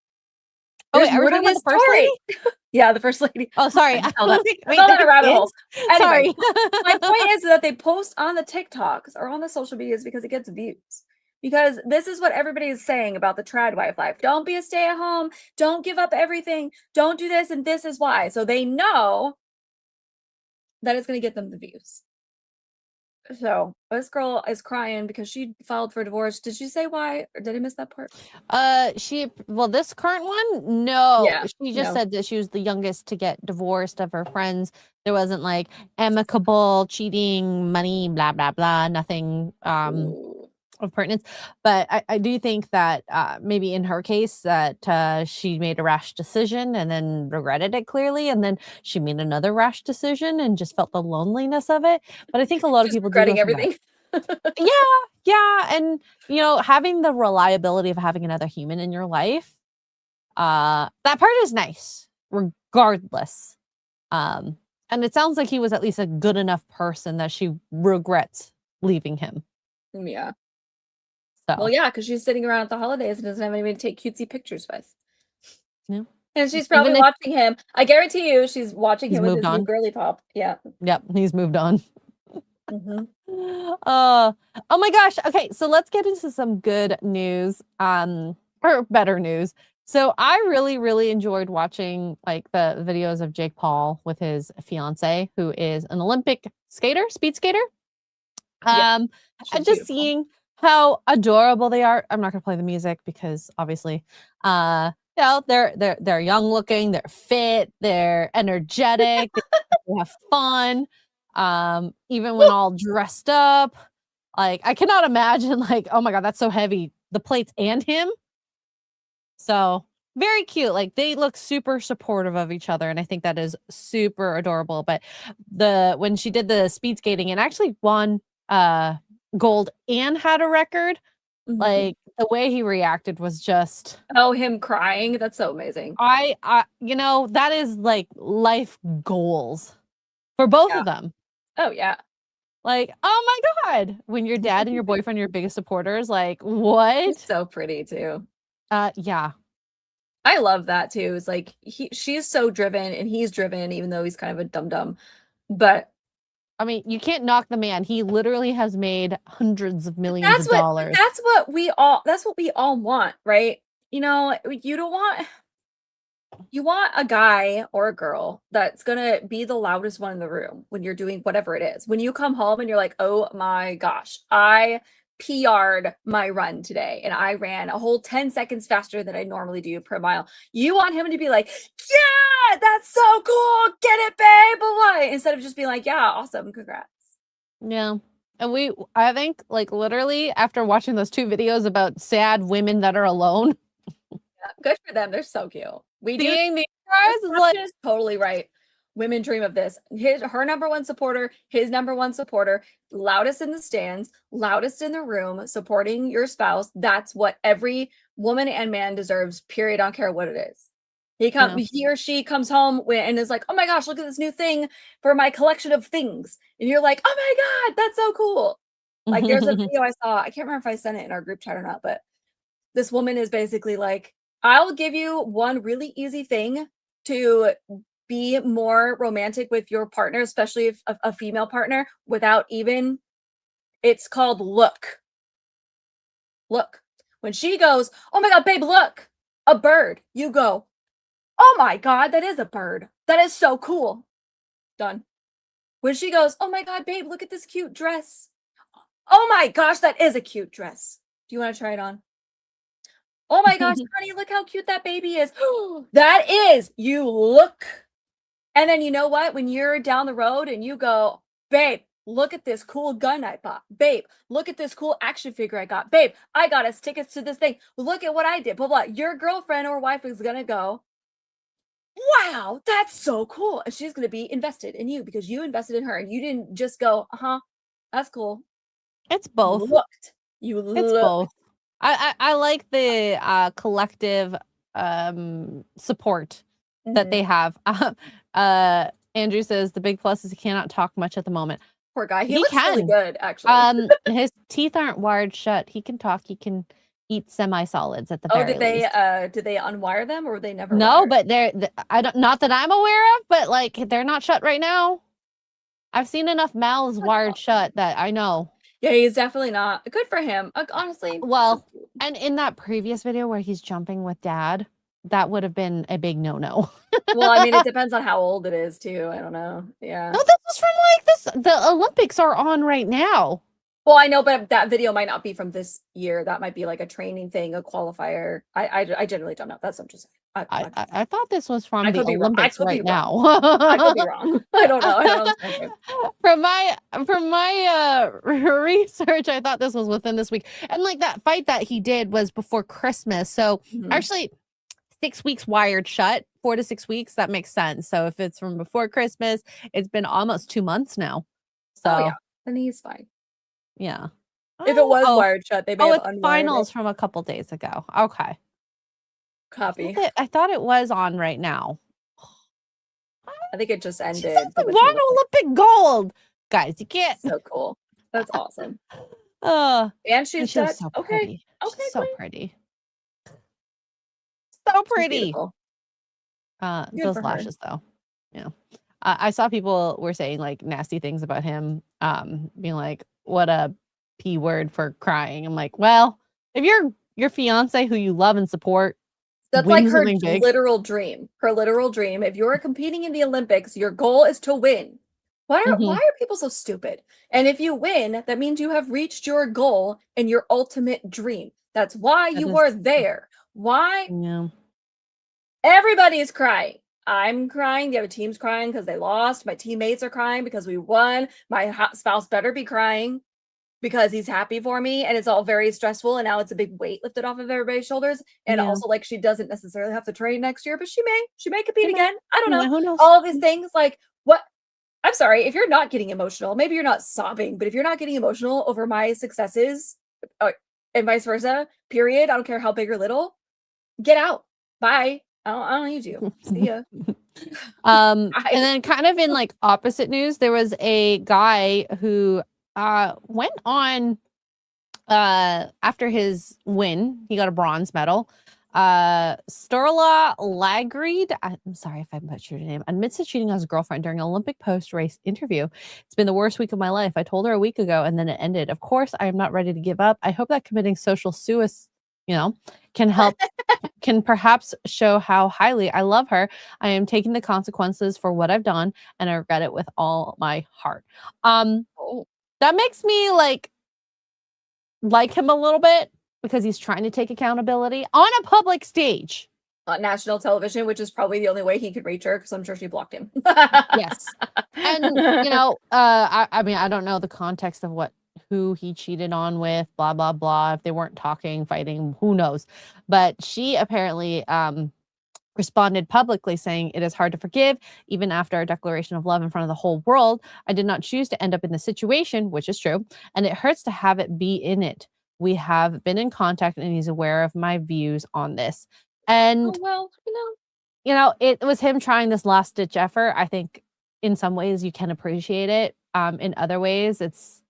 Oh, wait,
there's
are we
more to
talking about
this
the first lady?
story. Yeah, the first lady.
Oh, sorry.
I fell down
Wait,
a
they
rabbit
have
hole.
kids?
Anyway,
Sorry.
my point is that they post on the TikToks or on the social medias because it gets views. Because this is what everybody is saying about the trad wife life. Don't be a stay-at-home. Don't give up everything. Don't do this, and this is why. So they know that it's going to get them the views. So this girl is crying because she filed for divorce. Did she say why, or did I miss that part?
This current one, no.
Yeah,
She just
no.
said that she was the youngest to get divorced of her friends. There wasn't like amicable, cheating, money, blah blah blah, nothing
Ooh.
of pertinence. But I do think that maybe in her case that she made a rash decision and then regretted it clearly, and then she made another rash decision and just felt the loneliness of it. But I think a lot of
Just
people do go
regretting
through that.
everything.
Yeah, and having the reliability of having another human in your life, that part is nice, regardless. And it sounds like he was at least a good enough person that she regrets leaving him.
Yeah.
So.
Well, yeah, because she's sitting around at the holidays and doesn't have anybody to take cutesy pictures with.
Yeah.
And she's probably watching him. I guarantee you, she's watching him with his new girly pop. Yeah.
Yep, he's moved on.
Mm-hmm.
Oh my gosh. Okay, so let's get into some good news, or better news. So I really, really enjoyed watching like the videos of Jake Paul with his fiance, who is an Olympic skater, speed skater. And just
beautiful.
seeing how adorable they are. I'm not gonna play the music because obviously, they're young looking, they're fit, they're energetic, they have fun. Even when all dressed up, like I cannot imagine like, oh my God, that's so heavy. The plates and him. So very cute. Like they look super supportive of each other. And I think that is super adorable. But when she did the speed skating and actually won gold and had a record, like the way he reacted was just
him crying. That's so amazing.
I that is like life goals for both of them.
Oh yeah.
Like, oh my God, when your dad and your boyfriend are your biggest supporters, like what?
He's so pretty too.
Yeah.
I love that too. It's like she's so driven and he's driven, even though he's kind of a dum-dum. But
I mean, you can't knock the man. He literally has made hundreds of millions of dollars.
That's what we all want, right? You want a guy or a girl that's gonna be the loudest one in the room when you're doing whatever it is. When you come home and you're like, oh my gosh, I PR'd my run today and I ran a whole 10 seconds faster than I normally do per mile. You want him to be like, yeah, that's so cool. Get it, babe. But what? Instead of just being like, yeah, awesome. Congrats.
Yeah. And I think like literally after watching those 2 videos about sad women that are alone.
Yeah, good for them. They're so cute.
Seeing these guys is like
totally right. Women dream of this. Her number one supporter, his number one supporter, loudest in the stands, loudest in the room, supporting your spouse. That's what every woman and man deserves, period. I don't care what it is. He or she comes home and is like, oh my gosh, look at this new thing for my collection of things. And you're like, oh my God, that's so cool. Like there's a video I saw, I can't remember if I sent it in our group chat or not, but this woman is basically like, I'll give you one really easy thing to be more romantic with your partner, especially if a female partner, without even, it's called look. Look. When she goes, oh my God, babe, look, a bird. You go, oh my God, that is a bird. That is so cool. Done. When she goes, oh my God, babe, look at this cute dress. Oh my gosh, that is a cute dress. Do you want to try it on? Oh my gosh, honey, look how cute that baby is. That is, you look. And then you know what? When you're down the road and you go, babe, look at this cool gun I bought. Babe, look at this cool action figure I got. Babe, I got us tickets to this thing. Look at what I did. Blah, blah. Your girlfriend or wife is going to go, wow, that's so cool. And she's going to be invested in you because you invested in her. And you didn't just go, that's cool.
It's both.
You looked.
It's both. I like the collective support that they have. Andrew says the big plus is he cannot talk much at the moment.
Poor guy. He looks really good, actually.
His teeth aren't wired shut. He can talk. He can eat semi-solids at the very least.
Did they unwire them or were they never
No,
wired?
but not that I'm aware of, but like they're not shut right now. I've seen enough mouths wired shut that I know.
Yeah, he's definitely not. Good for him. Honestly.
Well, and in that previous video where he's jumping with dad, that would have been a big no-no.
Well, I mean, it depends on how old it is too. I don't know. Yeah.
No, this was from like this. The Olympics are on right now.
Well, I know, but that video might not be from this year. That might be like a training thing, a qualifier. I generally don't know. That's what I'm just saying.
I thought this was from the Olympics right now.
I could be wrong. I don't know.
From my research, I thought this was within this week. And like that fight that he did was before Christmas. So actually 6 weeks wired shut, 4 to 6 weeks. That makes sense. So if it's from before Christmas, it's been almost 2 months now. So
yeah, then he's fine.
Yeah.
If it was wired shut, they may have unwired
finals
it.
from a couple days ago. Okay.
Copy.
I thought it was on right now.
I think it just ended.
One Olympic gold, guys. You can't.
So cool. That's awesome.
And
she's
so
okay.
Pretty.
Okay,
she's so pretty. So pretty. Those lashes, though. Yeah. I saw people were saying like nasty things about him, being like, "What a P word for crying." I'm like, well, if your fiance who you love and support.
That's like her literal dream. Her literal dream. If you're competing in the Olympics, your goal is to win. Why are people so stupid? And if you win, that means you have reached your goal and your ultimate dream. That's why you are there. Why?
Yeah.
Everybody is crying. I'm crying. The other team's crying because they lost. My teammates are crying because we won. My spouse better be crying because he's happy for me, and it's all very stressful, and now it's a big weight lifted off of everybody's shoulders. And also, like, she doesn't necessarily have to train next year, but she may compete again. I don't know.
Who knows?
All of these things, like, what? I'm sorry, if you're not getting emotional, maybe you're not sobbing, but if you're not getting emotional over my successes, and vice versa, period, I don't care how big or little, get out. Bye. I don't need you. See ya.
And then kind of in like opposite news, there was a guy who went on after his win. He got a bronze medal. Sturla Lagreed, I'm sorry if I butchered your name, admits to cheating on his girlfriend during an Olympic post-race interview. It's been the worst week of my life. I told her a week ago and then it ended. Of course, I am not ready to give up. I hope that committing social suicide, can help, can perhaps show how highly I love her. I am taking the consequences for what I've done and I regret it with all my heart. That makes me like him a little bit because he's trying to take accountability on a public stage.
On national television, which is probably the only way he could reach her because I'm sure she blocked him.
Yes. And, I mean, I don't know the context of who he cheated on with, blah, blah, blah. If they weren't talking, fighting, who knows? But she apparently responded publicly saying, it is hard to forgive, even after a declaration of love in front of the whole world. I did not choose to end up in this situation, which is true. And it hurts to have it be in it. We have been in contact and he's aware of my views on this. And, it was him trying this last ditch effort. I think in some ways you can appreciate it. In other ways, it's,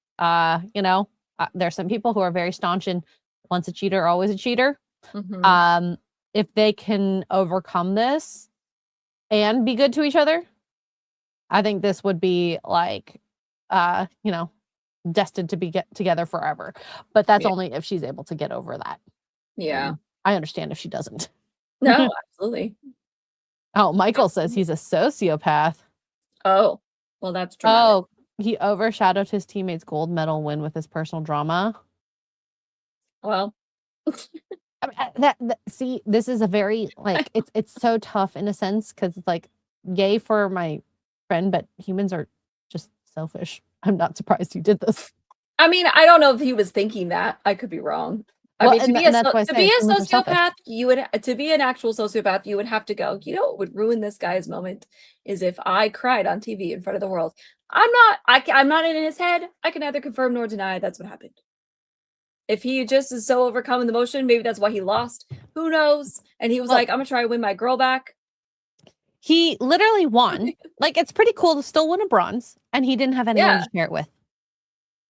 There's some people who are very staunch in once a cheater, always a cheater.
Mhm.
If they can overcome this and be good to each other, I think this would be like, you know, destined to be get together forever. But that's
Yeah.
only if she's able to get over that.
Yeah.
I understand if she doesn't.
No, absolutely.
Oh, Michael says he's a sociopath.
Oh, well, that's dramatic.
Oh, he overshadowed his teammates' gold medal win with his personal drama.
Well,
I mean, see, this is a very like it's so tough in a sense because it's like yay for my friend, but humans are just selfish. I'm not surprised he did this.
I mean, I don't know if he was thinking that. I could be wrong. I
Well,
mean,
and that's why I
to
say
be a
humans are selfish.
sociopath, you would to be an actual sociopath, you would have to go. You know what would ruin this guy's moment is if I cried on TV in front of the world. I'm not in his head. I can neither confirm nor deny that's what happened. If he just is so overcome in the motion, maybe that's why he lost. Who knows? And he was like, "I'm gonna try to win my girl back."
He literally won. Like, it's pretty cool to still win a bronze, and he didn't have anyone to share it with.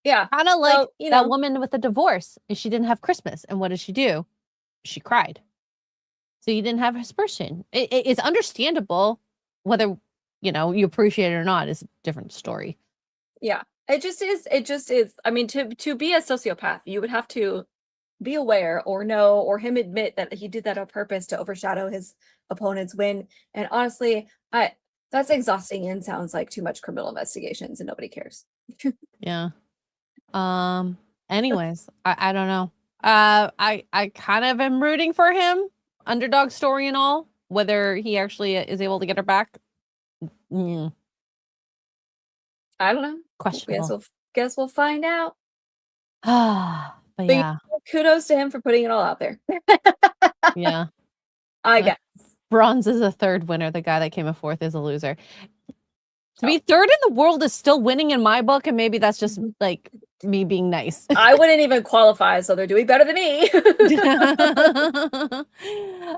Yeah.
Kind of like
So, you
that
know.
woman with the divorce. She didn't have Christmas. And what did she do? She cried. So you didn't have expression. It's understandable whether, you know, you appreciate it or not is a different story.
Yeah. It just is. I mean, to be a sociopath, you would have to be aware or know or him admit that he did that on purpose to overshadow his opponent's win. And honestly, that's exhausting and sounds like too much criminal investigations and nobody cares.
Yeah. Anyways, I don't know. I kind of am rooting for him, underdog story and all. Whether he actually is able to get her back,
I don't know.
questionable.
Guess we'll find out.
But yeah,
kudos to him for putting it all out there.
yeah.
I guess.
Bronze is a third winner. The guy that came in fourth is a loser. To be third in the world is still winning in my book, and maybe that's just like me being nice.
I wouldn't even qualify, so they're doing better than me.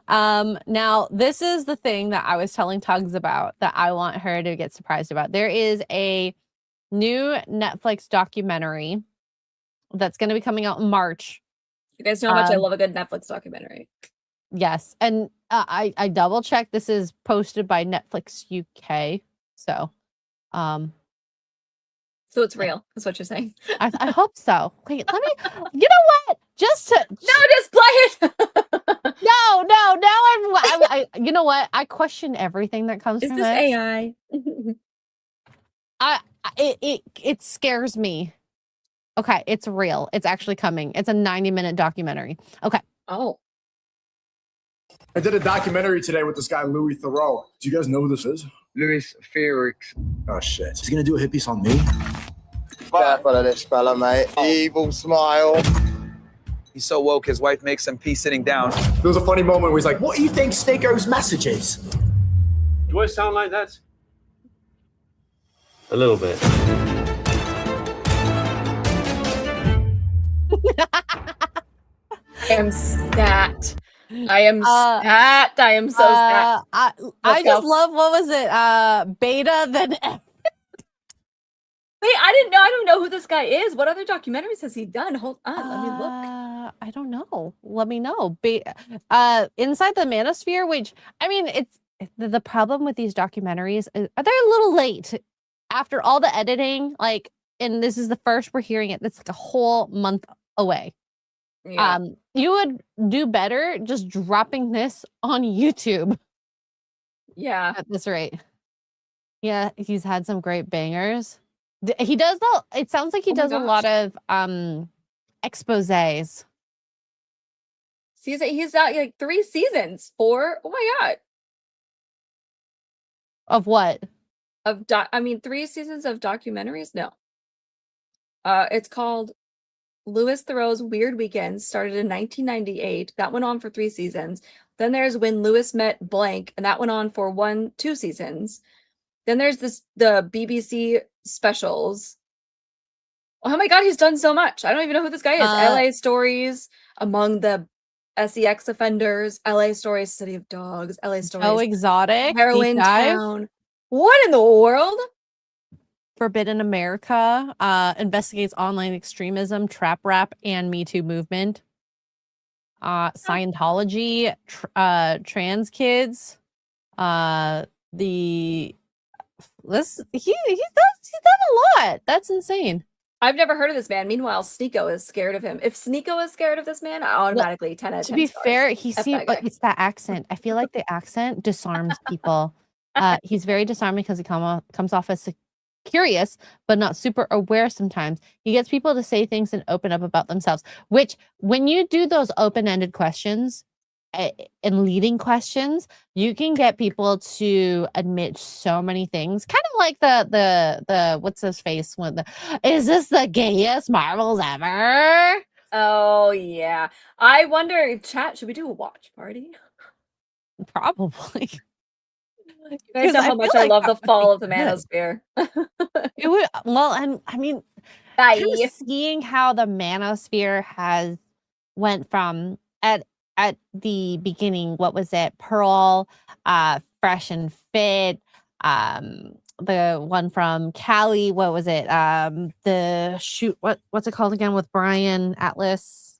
Now this is the thing that I was telling Tugs about that I want her to get surprised about. There is a new Netflix documentary that's going to be coming out in March.
You guys know how much I love a good Netflix documentary.
Yes, and I double checked. This is posted by Netflix UK, so
it's real. That's what you're saying.
I hope so. Wait, let me. You know what? Just to
just play it.
No. Now I you know what? I question everything that comes from
this
it.
AI?
It scares me. Okay, it's real. It's actually coming. It's a 90-minute documentary. Okay.
Oh.
I did a documentary today with this guy, Louis Theroux. Do you guys know who this is?
Louis Felix.
Oh, shit. Is he going to do a hit piece on me?
Careful of this fella, mate. Evil smile.
He's so woke, his wife makes him pee sitting down.
There was a funny moment where he's like, what do you think Snakeo's message is?
Do I sound like that? A little bit.
I am stat. I am stat. I am so stat.
I just love, what was it? Beta then
Wait, I don't know who this guy is. What other documentaries has he done? Hold on, let me look.
I don't know. Let me know. Inside the Manosphere, which I mean, it's the problem with these documentaries is they're a little late after all the editing. Like, and this is the first we're hearing it. That's like a whole month away.
Yeah.
You would do better just dropping this on YouTube.
Yeah.
At this rate. Yeah, he's had some great bangers. He does it sounds like he does a lot of exposés.
He's got like 3 seasons. 4. Oh my god.
Of what?
Of 3 seasons of documentaries? No. It's called Louis Theroux's Weird Weekends, started in 1998. That went on for 3 seasons. Then there's When Louis Met Blank, and that went on for 2 seasons. Then there's the BBC specials. Oh my god, he's done so much. I don't even know who this guy is. LA Stories, Among the SEX Offenders, LA Stories, City of Dogs, LA Stories.
Oh, Exotic.
Heroin Town. What in the world?
Forbidden America investigates online extremism, trap rap, and Me Too movement. Scientology, trans kids, he's done a lot. That's insane.
I've never heard of this man. Meanwhile, Sneeko is scared of him. If Sneeko is scared of this man, I automatically 10 out of 10
To be
stars.
fair, he
F
seems
that
like
guy.
it's that accent. I feel like the accent disarms people. He's very disarming because he comes off as curious, but not super aware sometimes. He gets people to say things and open up about themselves, which when you do those open-ended questions and leading questions, you can get people to admit so many things. Kind of like the what's his face when is this the gayest Marvels ever?
Oh yeah. I wonder, chat, should we do a watch party?
Probably.
You guys know how much I love the fall of the manosphere.
It would well, and I mean, just seeing how the manosphere has went from at the beginning, what was it? Pearl, Fresh and Fit, the one from Cali, what was it? The shoot, what's it called again with Brian Atlas?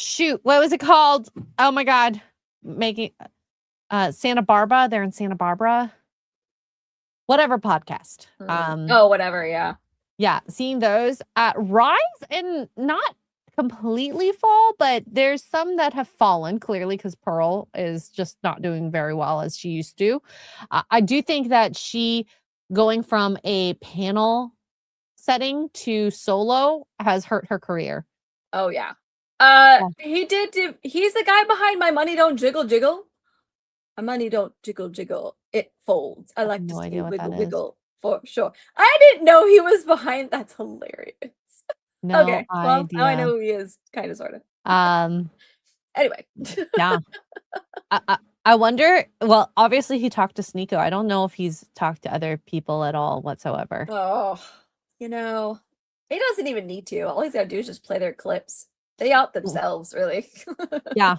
Shoot, what was it called? Oh my god. Making Santa Barbara, they're in Santa Barbara. Whatever podcast.
Oh, whatever, yeah.
Yeah, seeing those rise and not completely fall, but there's some that have fallen clearly because Pearl is just not doing very well as she used to. I do think that she going from a panel setting to solo has hurt her career.
Oh yeah. He's the guy behind My Money Don't Jiggle Jiggle. My money don't jiggle jiggle, it folds. I like to see wiggle wiggle for sure. I didn't know he was behind. That's hilarious.
No
Okay, well, now I know who he is, kind of, sort of. Anyway.
Yeah. I wonder, well, obviously he talked to Sneeko. I don't know if he's talked to other people at all whatsoever.
Oh, he doesn't even need to. All he's got to do is just play their clips. They out themselves, really.
Yeah.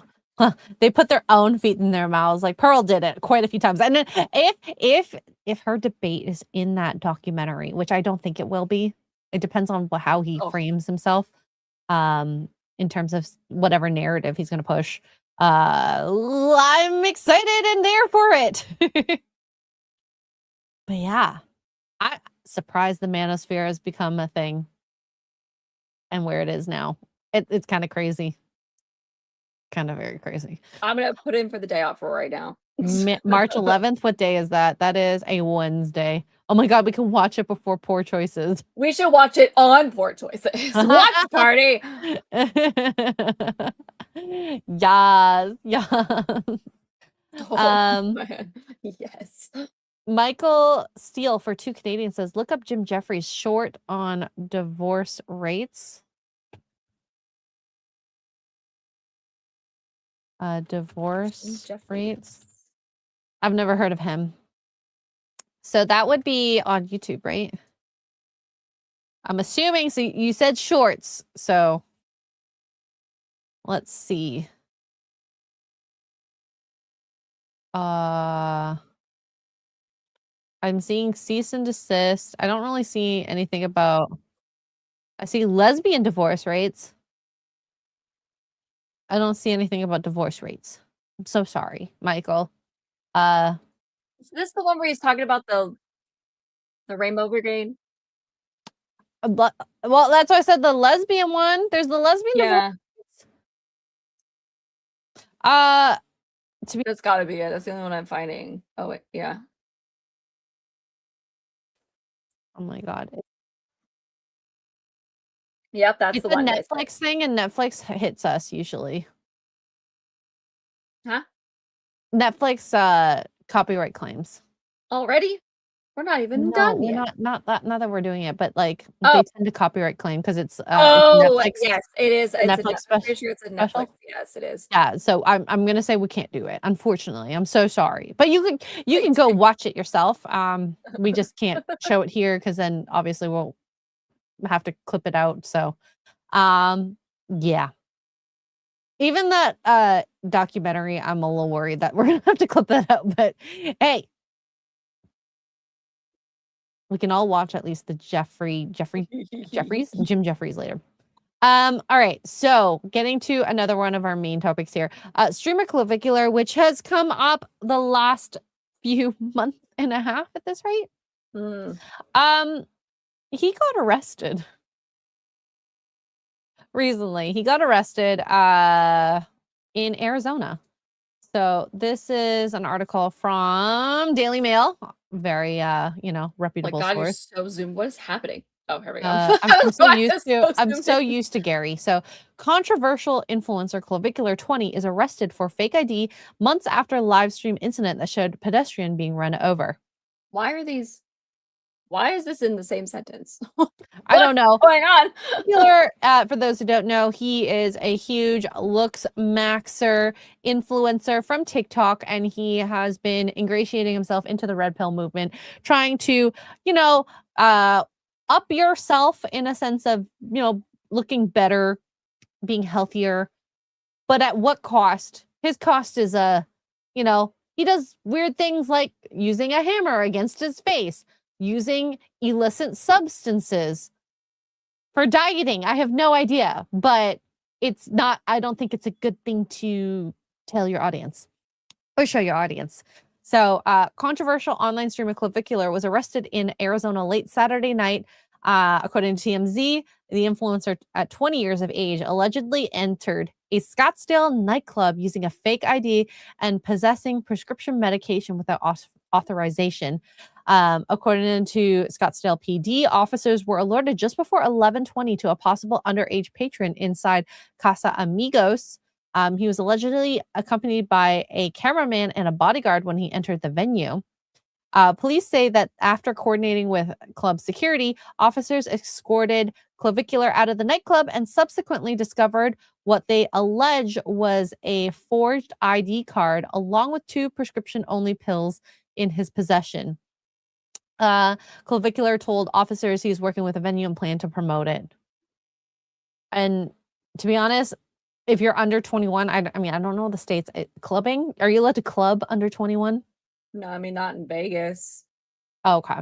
They put their own feet in their mouths. Like Pearl did it quite a few times. And then if her debate is in that documentary, which I don't think it will be, it depends on how he frames himself in terms of whatever narrative he's going to push. I'm excited and there for it. But yeah, I'm surprised the manosphere has become a thing and where it is now. It's kind of crazy. Kind of very crazy.
I'm going to put in for the day off for right now.
March 11th. What day is that? That is a Wednesday. Oh my god, we can watch it before Poor Choices.
We should watch it on Poor Choices. Watch party.
Yes.
Oh, man. Yes.
Michael Steele for 2 Canadians says, look up Jim Jeffries short on divorce rates. Divorce rates. I've never heard of him. So that would be on YouTube, right? I'm assuming. So you said shorts. So let's see. I'm seeing cease and desist. I don't really see anything about. I see lesbian divorce rates. I don't see anything about divorce rates. I'm so sorry, Michael.
Is this the one where he's talking about the Rainbow Brigade?
Well, that's why I said the lesbian one. There's the lesbian divorce.
That's gotta be it. That's the only one I'm finding. Oh wait, yeah.
Oh my god.
Yep, that's
It's
the one.
a Netflix thing, and Netflix hits us usually.
Huh?
Netflix copyright claims.
Already? We're not even done yet.
Not that we're doing it, but like they tend to copyright claim because it's
Netflix. Yes, it is. It's
Netflix
I'm pretty sure it's a Netflix.
special?
Yes, it is.
Yeah, so I'm gonna say we can't do it. Unfortunately, I'm so sorry, but you can go watch it yourself. We just can't show it here because then obviously we'll have to clip it out. So, yeah. Even that documentary, I'm a little worried that we're gonna have to clip that out. But hey, We can all watch at least the Jim Jeffries later. All right, so getting to another one of our main topics here. Streamer Clavicular, which has come up the last few month and a half at this rate. He got arrested recently. He got arrested in Arizona. So this is an article from Daily Mail, very reputable
God, you're
source.
so zoomed. What is happening? Oh, here we go.
I'm so used to Gary. So controversial influencer Clavicular 20 is arrested for fake ID months after live stream incident that showed pedestrian being run over.
Why is this in the same sentence?
I don't know.
What's going on?
Clavicular, for those who don't know, he is a huge looks maxer influencer from TikTok, and he has been ingratiating himself into the red pill movement, trying to, up yourself in a sense of, looking better, being healthier, but at what cost? His cost is he does weird things like using a hammer against his face, using illicit substances for dieting. I have no idea, but I don't think it's a good thing to tell your audience or show your audience. So controversial online streamer Clavicular was arrested in Arizona late Saturday night. According to TMZ, the influencer at 20 years of age allegedly entered a Scottsdale nightclub using a fake ID and possessing prescription medication without authorization. According to Scottsdale PD, officers were alerted just before 11:20 to a possible underage patron inside Casa Amigos. He was allegedly accompanied by a cameraman and a bodyguard when he entered the venue. Police say that after coordinating with club security, officers escorted Clavicular out of the nightclub and subsequently discovered what they allege was a forged ID card along with 2 prescription-only pills in his possession. Clavicular told officers he's working with a venue and planned to promote it. And to be honest, if you're under 21, I don't know the states. Clubbing? Are you allowed to club under 21?
No, I mean, not in Vegas.
Oh, okay.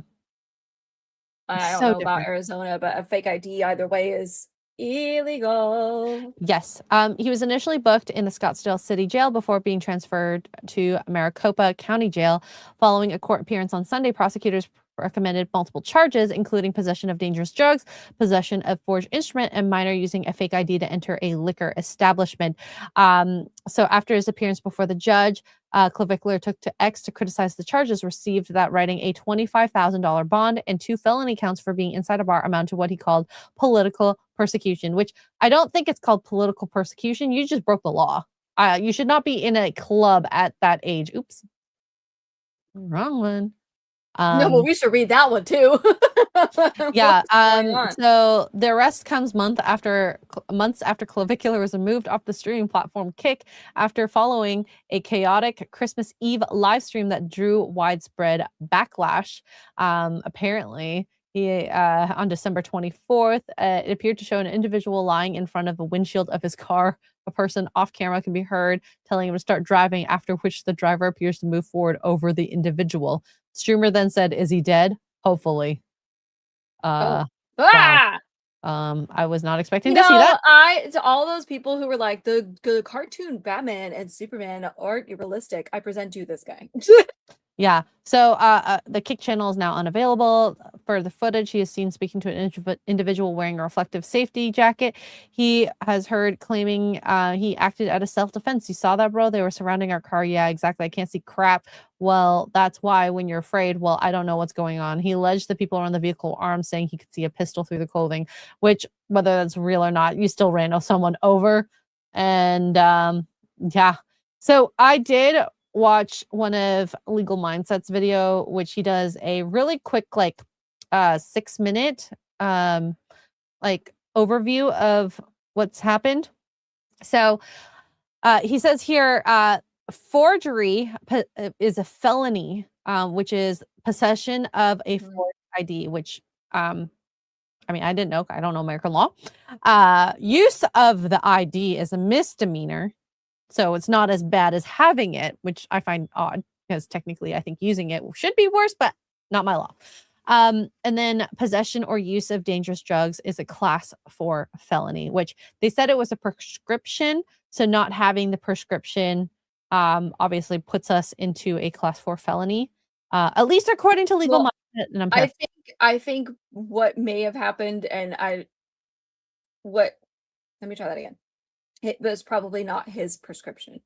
I don't know about Arizona, but a fake ID either way is illegal.
Yes. He was initially booked in the Scottsdale City Jail before being transferred to Maricopa County Jail. Following a court appearance on Sunday, prosecutors recommended multiple charges, including possession of dangerous drugs, possession of forged instrument, and minor using a fake ID to enter a liquor establishment. So after his appearance before the judge, Clavicular took to X to criticize the charges received, that writing a $25,000 bond and 2 felony counts for being inside a bar amount to what he called political persecution, which I don't think it's called political persecution. You just broke the law. You should not be in a club at that age. Oops. Wrong one.
No, but we should read that one too.
Yeah. So the arrest comes months after Clavicular was removed off the streaming platform Kick after following a chaotic Christmas Eve live stream that drew widespread backlash. Apparently, he on December 24th, it appeared to show an individual lying in front of the windshield of his car. A person off camera can be heard telling him to start driving, after which the driver appears to move forward over the individual. Streamer then said, "Is he dead? Hopefully." Wow. I was not expecting to see that.
To all those people who were like, the cartoon Batman and Superman aren't realistic, I present you this guy.
Yeah. So the Kick channel is now unavailable. For the footage, he is seen speaking to an individual wearing a reflective safety jacket. He has heard claiming he acted out of self-defense. You saw that, bro? They were surrounding our car. Yeah, exactly. I can't see crap. Well, that's why when you're afraid, well, I don't know what's going on. He alleged the people around the vehicle were armed, saying he could see a pistol through the clothing, which, whether that's real or not, you still ran someone over. And yeah. So I did watch one of Legal Mindset's video, which he does a really quick 6-minute overview of what's happened. So he says here, forgery is a felony, which is possession of a forged ID, which I didn't know. I don't know American law. Use of the ID is a misdemeanor. So it's not as bad as having it, which I find odd because technically I think using it should be worse, but not my law. And then possession or use of dangerous drugs is a class 4 felony, which they said it was a prescription. So not having the prescription obviously puts us into a class 4 felony, at least according to legal
Well,
mindset. And I'm
I think what may have happened, and let me try that again. It was probably not his prescription.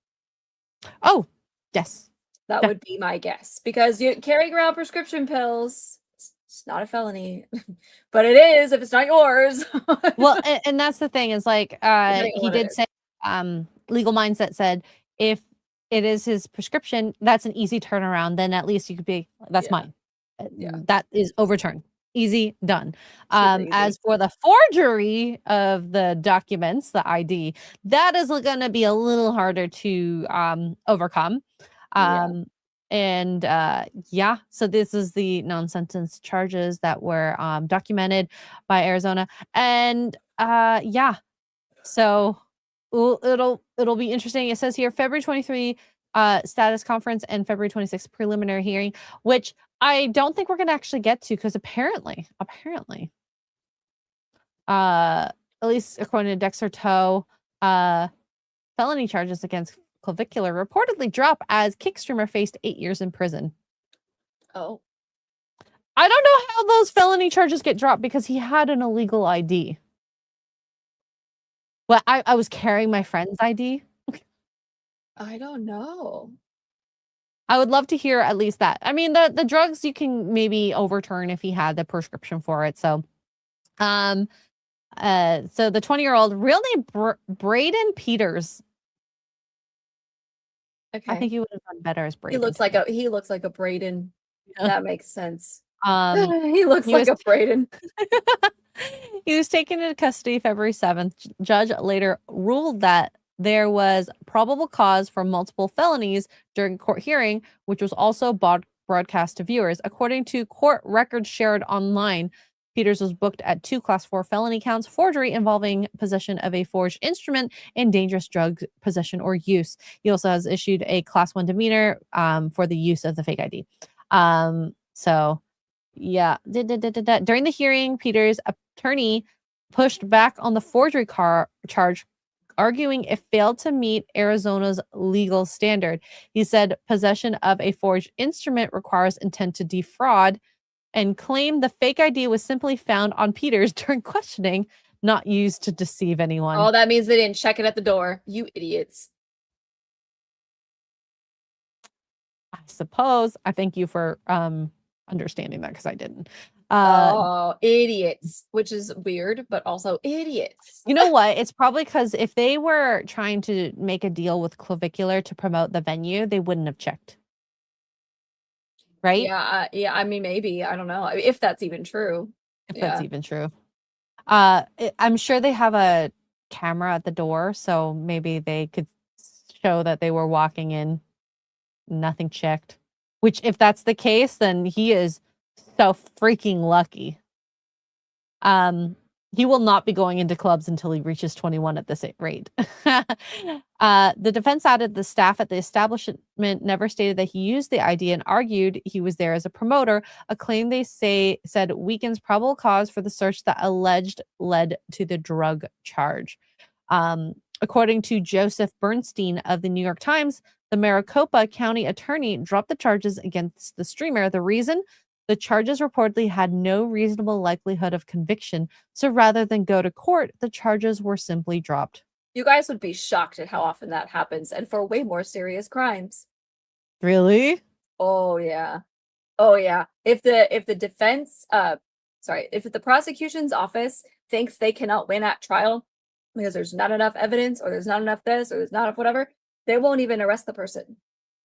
Oh, yes.
That would be my guess, because you carrying around prescription pills, it's not a felony, but it is if it's not yours.
Well, and that's the thing is like
Depending on
he
what it
did
is.
say legal mindset said if it is his prescription, that's an easy turnaround. Then at least you could be that's mine. That is overturned. Easy done. As for the forgery of the documents, the ID, that is going to be a little harder to overcome. And yeah, so this is the non-sentence charges that were documented by Arizona. And yeah, so it'll be interesting. It says here February 23 status conference and February 26 preliminary hearing, which I don't think we're going to actually get to because apparently, at least according to Dexter Toe, felony charges against Clavicular reportedly drop as kick streamer faced 8 years in prison.
Oh.
I don't know how those felony charges get dropped because he had an illegal ID. Well, I was carrying my friend's ID.
I don't know.
I would love to hear at least that. I mean, the drugs you can maybe overturn if he had the prescription for it. So, so the 20-year-old, real name Braden Peters.
Okay.
I think he would have done better as Braden.
He looks like a Braden.
Yeah.
That makes sense.
He
looks like a Braden.
He was taken into custody February 7th. Judge later ruled that there was probable cause for multiple felonies during court hearing, which was also broadcast to viewers. According to court records shared online, Peters was booked at 2 class 4 felony counts, forgery involving possession of a forged instrument and dangerous drug possession or use. He also has issued a class 1 demeanor for the use of the fake ID. So yeah. During the hearing, Peters' attorney pushed back on the forgery charge, arguing it failed to meet Arizona's legal standard. He said possession of a forged instrument requires intent to defraud and claimed the fake ID was simply found on Peters during questioning, not used to deceive anyone.
Oh, that means they didn't check it at the door. You idiots.
I suppose. I thank you for understanding that because I didn't.
Oh, idiots, which is weird, but also idiots.
You know what? It's probably because if they were trying to make a deal with Clavicular to promote the venue, they wouldn't have checked. Right?
Yeah, I mean, maybe. I don't know. If that's even true.
If that's even true. I'm sure they have a camera at the door, so maybe they could show that they were walking in, nothing checked. Which, if that's the case, then he is so freaking lucky. He will not be going into clubs until he reaches 21 at this rate. The defense added the staff at the establishment never stated that he used the ID and argued he was there as a promoter, a claim they said weakens probable cause for the search that alleged led to the drug charge. According to Joseph Bernstein of the New York Times, the Maricopa County attorney dropped the charges against the streamer. The reason? The charges reportedly had no reasonable likelihood of conviction, so rather than go to court, the charges were simply dropped.
You guys would be shocked at how often that happens, and for way more serious crimes.
Really?
Oh yeah. Oh yeah. If the defense if the prosecution's office thinks they cannot win at trial because there's not enough evidence or there's not enough this or there's not enough whatever, they won't even arrest the person.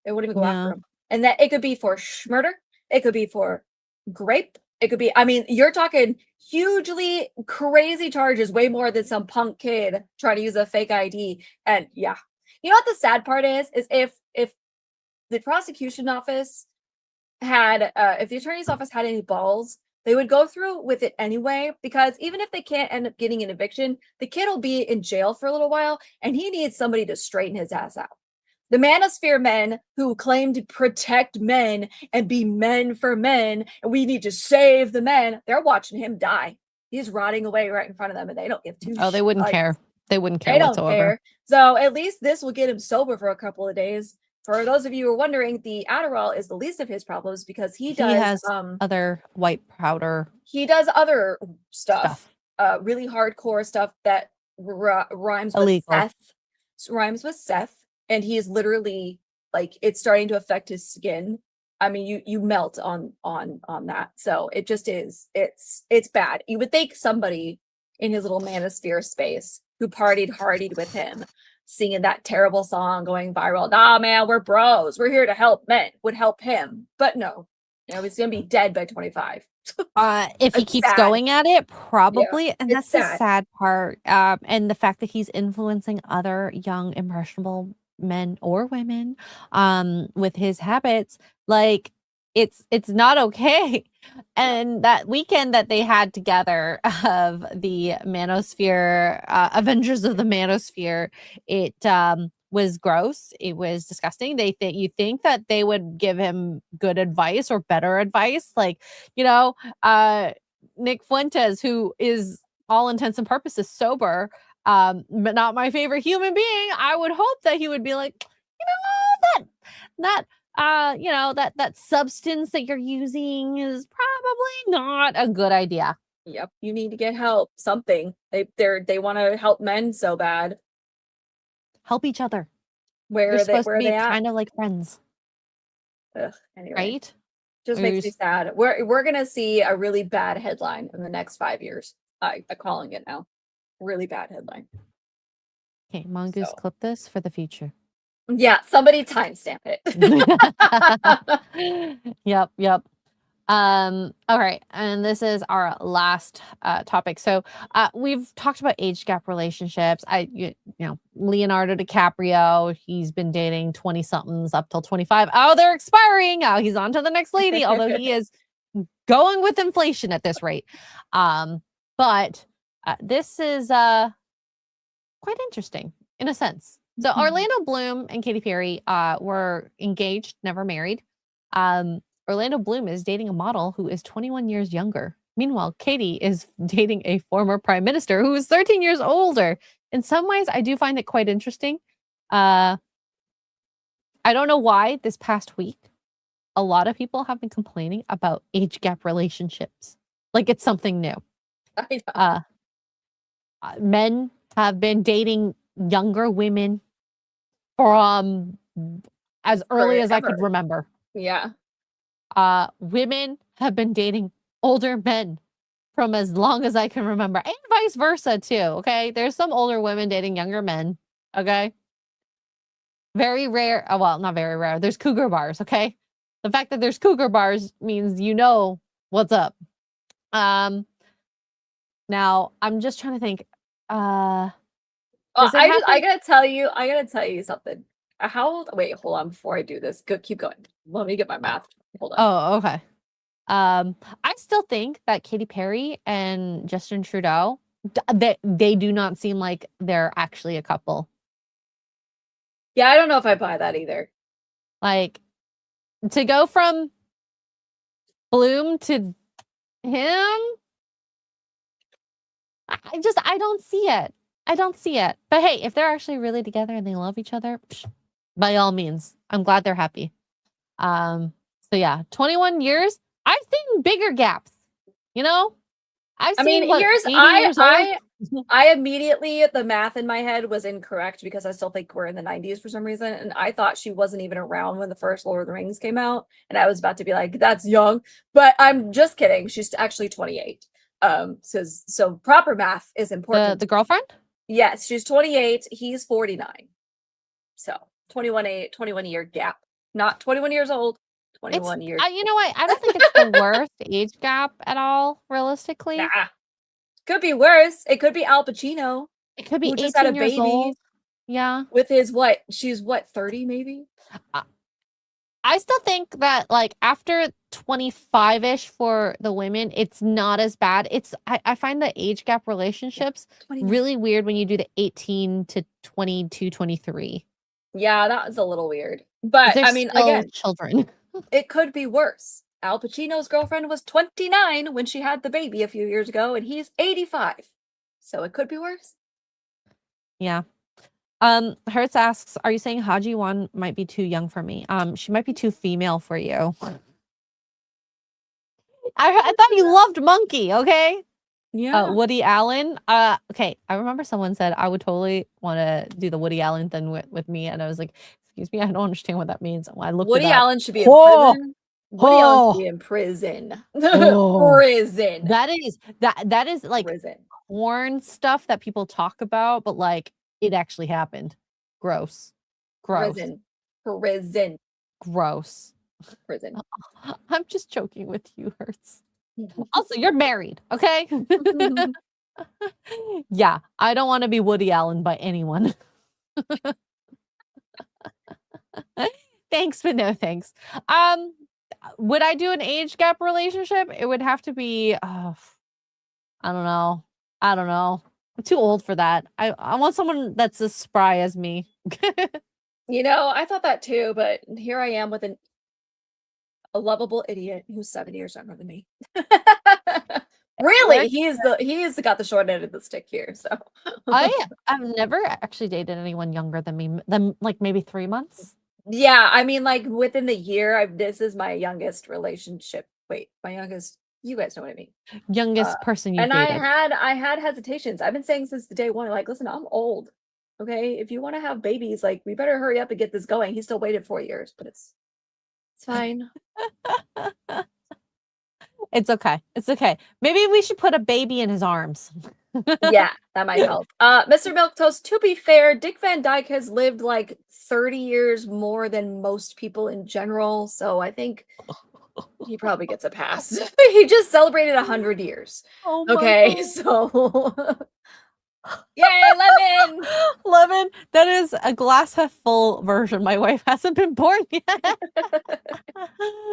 They won't even go after them. And that it could be for murder, it could be for grape, it could be, I mean, you're talking hugely crazy charges, way more than some punk kid trying to use a fake ID. And yeah. You know what the sad part is if the prosecution office had if the attorney's office had any balls, they would go through with it anyway, because even if they can't end up getting an eviction, the kid will be in jail for a little while and he needs somebody to straighten his ass out. The manosphere men who claim to protect men and be men for men, and we need to save the men, they're watching him die. He's rotting away right in front of them, and they don't give two
Oh, they wouldn't
like,
care. They wouldn't care
They don't
whatsoever.
care. So at least this will get him sober for a couple of days. For those of you who are wondering, the Adderall is the least of his problems because he
has
does
other white powder.
He does other stuff. Really hardcore stuff that rhymes with Seth. Rhymes with Seth, and he is literally like it's starting to affect his skin. I mean, you melt on that. So it just is. It's bad. You would think somebody in his little manosphere space who partied with him, singing that terrible song going viral. Nah, man, we're bros. We're here to help men. Would help him, but no. You know, he's gonna be dead by 25.
If he keeps going at it, probably.
Yeah,
and
it's
that's the sad part. And the fact that he's influencing other young, impressionable men or women with his habits, like it's not okay. And that weekend that they had together of the Manosphere, Avengers of the Manosphere, it was gross. It was disgusting. You think that they would give him good advice or better advice, like, you know, Nick Fuentes, who is all intents and purposes sober, but not my favorite human being. I would hope that he would be like, that substance that you're using is probably not a good idea.
Yep, you need to get help. Something. They want to help men so bad.
Help each other.
Where
You're
are they?
supposed
Where
to
are
be
they at?
kind of like friends.
Ugh, anyway.
Right?
Just makes me sad. We're gonna see a really bad headline in the next 5 years. I'm calling it now. Really bad headline.
Okay, Mongoose, clip this for the future.
Yeah, somebody timestamp it.
Yep. All right, and this is our last topic. So we've talked about age gap relationships. Leonardo DiCaprio, he's been dating 20 somethings up till 25. Oh, they're expiring. Oh, he's on to the next lady, although he is going with inflation at this rate. But this is quite interesting in a sense. So Orlando Bloom and Katy Perry were engaged, never married. Orlando Bloom is dating a model who is 21 years younger. Meanwhile, Katy is dating a former prime minister who is 13 years older. In some ways, I do find it quite interesting. I don't know why this past week, a lot of people have been complaining about age gap relationships. Like it's something new.
I know.
Men have been dating younger women from as early as I could remember.
Yeah.
Women have been dating older men from as long as I can remember, and vice versa too. Okay, there's some older women dating younger men. Okay, very rare. Well, not very rare. There's cougar bars. Okay, the fact that there's cougar bars means you know what's up. Now I'm just trying to think.
I gotta tell you something. How old? Wait, hold on. Before I do this, keep going. Let me get my math. Hold on.
Oh, okay. I still think that Katy Perry and Justin Trudeau, they do not seem like they're actually a couple.
Yeah, I don't know if I buy that either.
Like, to go from Bloom to him, I don't see it. I don't see it. But hey, if they're actually really together and they love each other, by all means, I'm glad they're happy. So yeah, 21 years. I've seen bigger gaps. You know, I
immediately, the math in my head was incorrect because I still think we're in the 90s for some reason, and I thought she wasn't even around when the first Lord of the Rings came out, and I was about to be like, that's young, but I'm just kidding. She's actually 28. So proper math is important.
The girlfriend?
Yes, she's 28. He's 49. So 21 year gap. Not 21 years old. 21 years.
You know what? I don't think it's the worst age gap at all, realistically.
Nah. Could be worse. It could be Al Pacino.
It could be 18
just had a
years
baby.
old. Yeah.
With his what? She's what, 30 maybe?
I still think that like after 25-ish for the women, it's not as bad. I find the age gap relationships really weird when you do the 18 to 22, 23.
Yeah, that was a little weird. But
They're
I mean,
still
again,
children.
it could be worse. Al Pacino's girlfriend was 29 when she had the baby a few years ago, and he's 85. So it could be worse.
Yeah. Hertz asks, are you saying Haji Won might be too young for me? She might be too female for you. I thought you loved Monkey, okay?
Yeah.
Woody Allen. Okay, I remember someone said I would totally want to do the Woody Allen thing with me, and I was like, excuse me, I don't understand what that means. I looked it
Woody
up.
Allen should be in prison. Woody Allen should be in prison. Prison.
That is like
Prison.
porn stuff that people talk about, but like it actually happened. Gross.
Prison. Prison.
Gross.
Prison.
I'm just joking with you, Hertz. Also, you're married, okay? Yeah, I don't want to be Woody Allen by anyone. Thanks, but no thanks. Would I do an age gap relationship? It would have to be, I don't know. I'm too old for that. I want someone that's as spry as me.
You know, I thought that too, but here I am with a lovable idiot who's 7 years younger than me. Really, he's got the short end of the stick here. So
I've never actually dated anyone younger than me, than like maybe 3 months.
Yeah, I mean, like within the year, this is my youngest relationship. Wait, my youngest. You guys know what I mean.
Youngest person you've
and
dated.
I had hesitations. I've been saying since the day one, like, listen, I'm old. Okay, if you want to have babies, like, we better hurry up and get this going. He still waited 4 years, but it's fine.
It's okay. It's okay. Maybe we should put a baby in his arms.
Yeah, that might help. Mr. Milquetoast, to be fair, Dick Van Dyke has lived like 30 years more than most people in general, so I think he probably gets a pass. He just celebrated 100 years.
Oh my
okay,
God.
so yay, lemon!
Lemon. That is a glass half full version. My wife hasn't been born yet.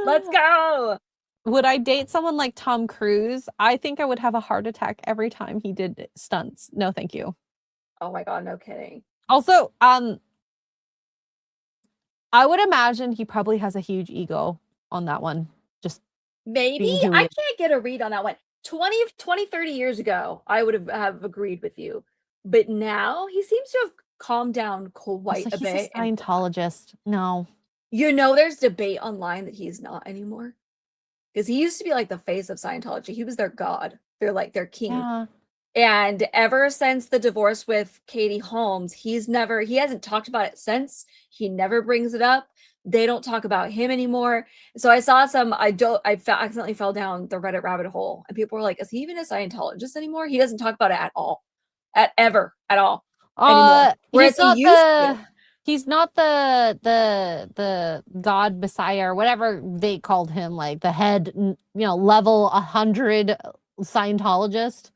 Let's go.
Would I date someone like Tom Cruise? I think I would have a heart attack every time he did stunts. No, thank you.
Oh my God, no kidding.
Also, I would imagine he probably has a huge ego on that one. Just
maybe I can't get a read on that one. 20, 30 years ago, I would have agreed with you. But now he seems to have calmed down quite a bit.
He's a Scientologist. No.
You know, there's debate online that he's not anymore. Because he used to be like the face of Scientology. He was their god. They're like their king.
Yeah.
And ever since the divorce with Katie Holmes, he hasn't talked about it since. He never brings it up. They don't talk about him anymore. So I saw accidentally fell down the Reddit rabbit hole, and people were like, is he even a Scientologist anymore? He doesn't talk about it at all. At all. Anymore. Whereas
he's not the God Messiah or whatever they called him, like the head, level 100 Scientologist.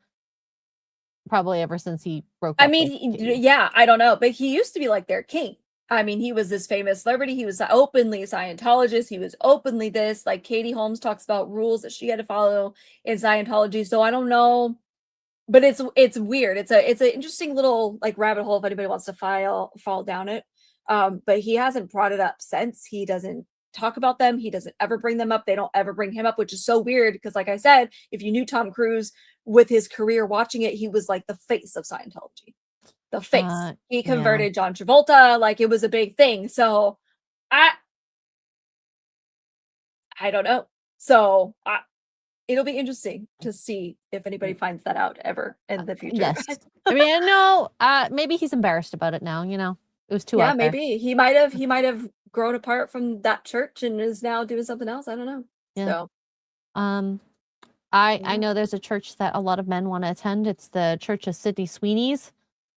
Probably ever since he broke up.
I mean, yeah, I don't know, but he used to be like their king. I mean, he was this famous celebrity. He was openly a Scientologist. He was openly this. Like Katie Holmes talks about rules that she had to follow in Scientology. So I don't know, but it's weird. It's an interesting little like rabbit hole if anybody wants to fall down it. But he hasn't brought it up since. He doesn't talk about them. He doesn't ever bring them up. They don't ever bring him up, which is so weird because, like I said, if you knew Tom Cruise with his career watching it, he was like the face of Scientology. The face. He converted John Travolta, like it was a big thing. So I don't know. So it'll be interesting to see if anybody finds that out ever in the future.
Yes. I mean, no, maybe he's embarrassed about it now, It was too out there.
Maybe he might have grown apart from that church and is now doing something else. I don't know.
Yeah.
So
I know there's a church that a lot of men want to attend. It's the Church of Sydney Sweeney's.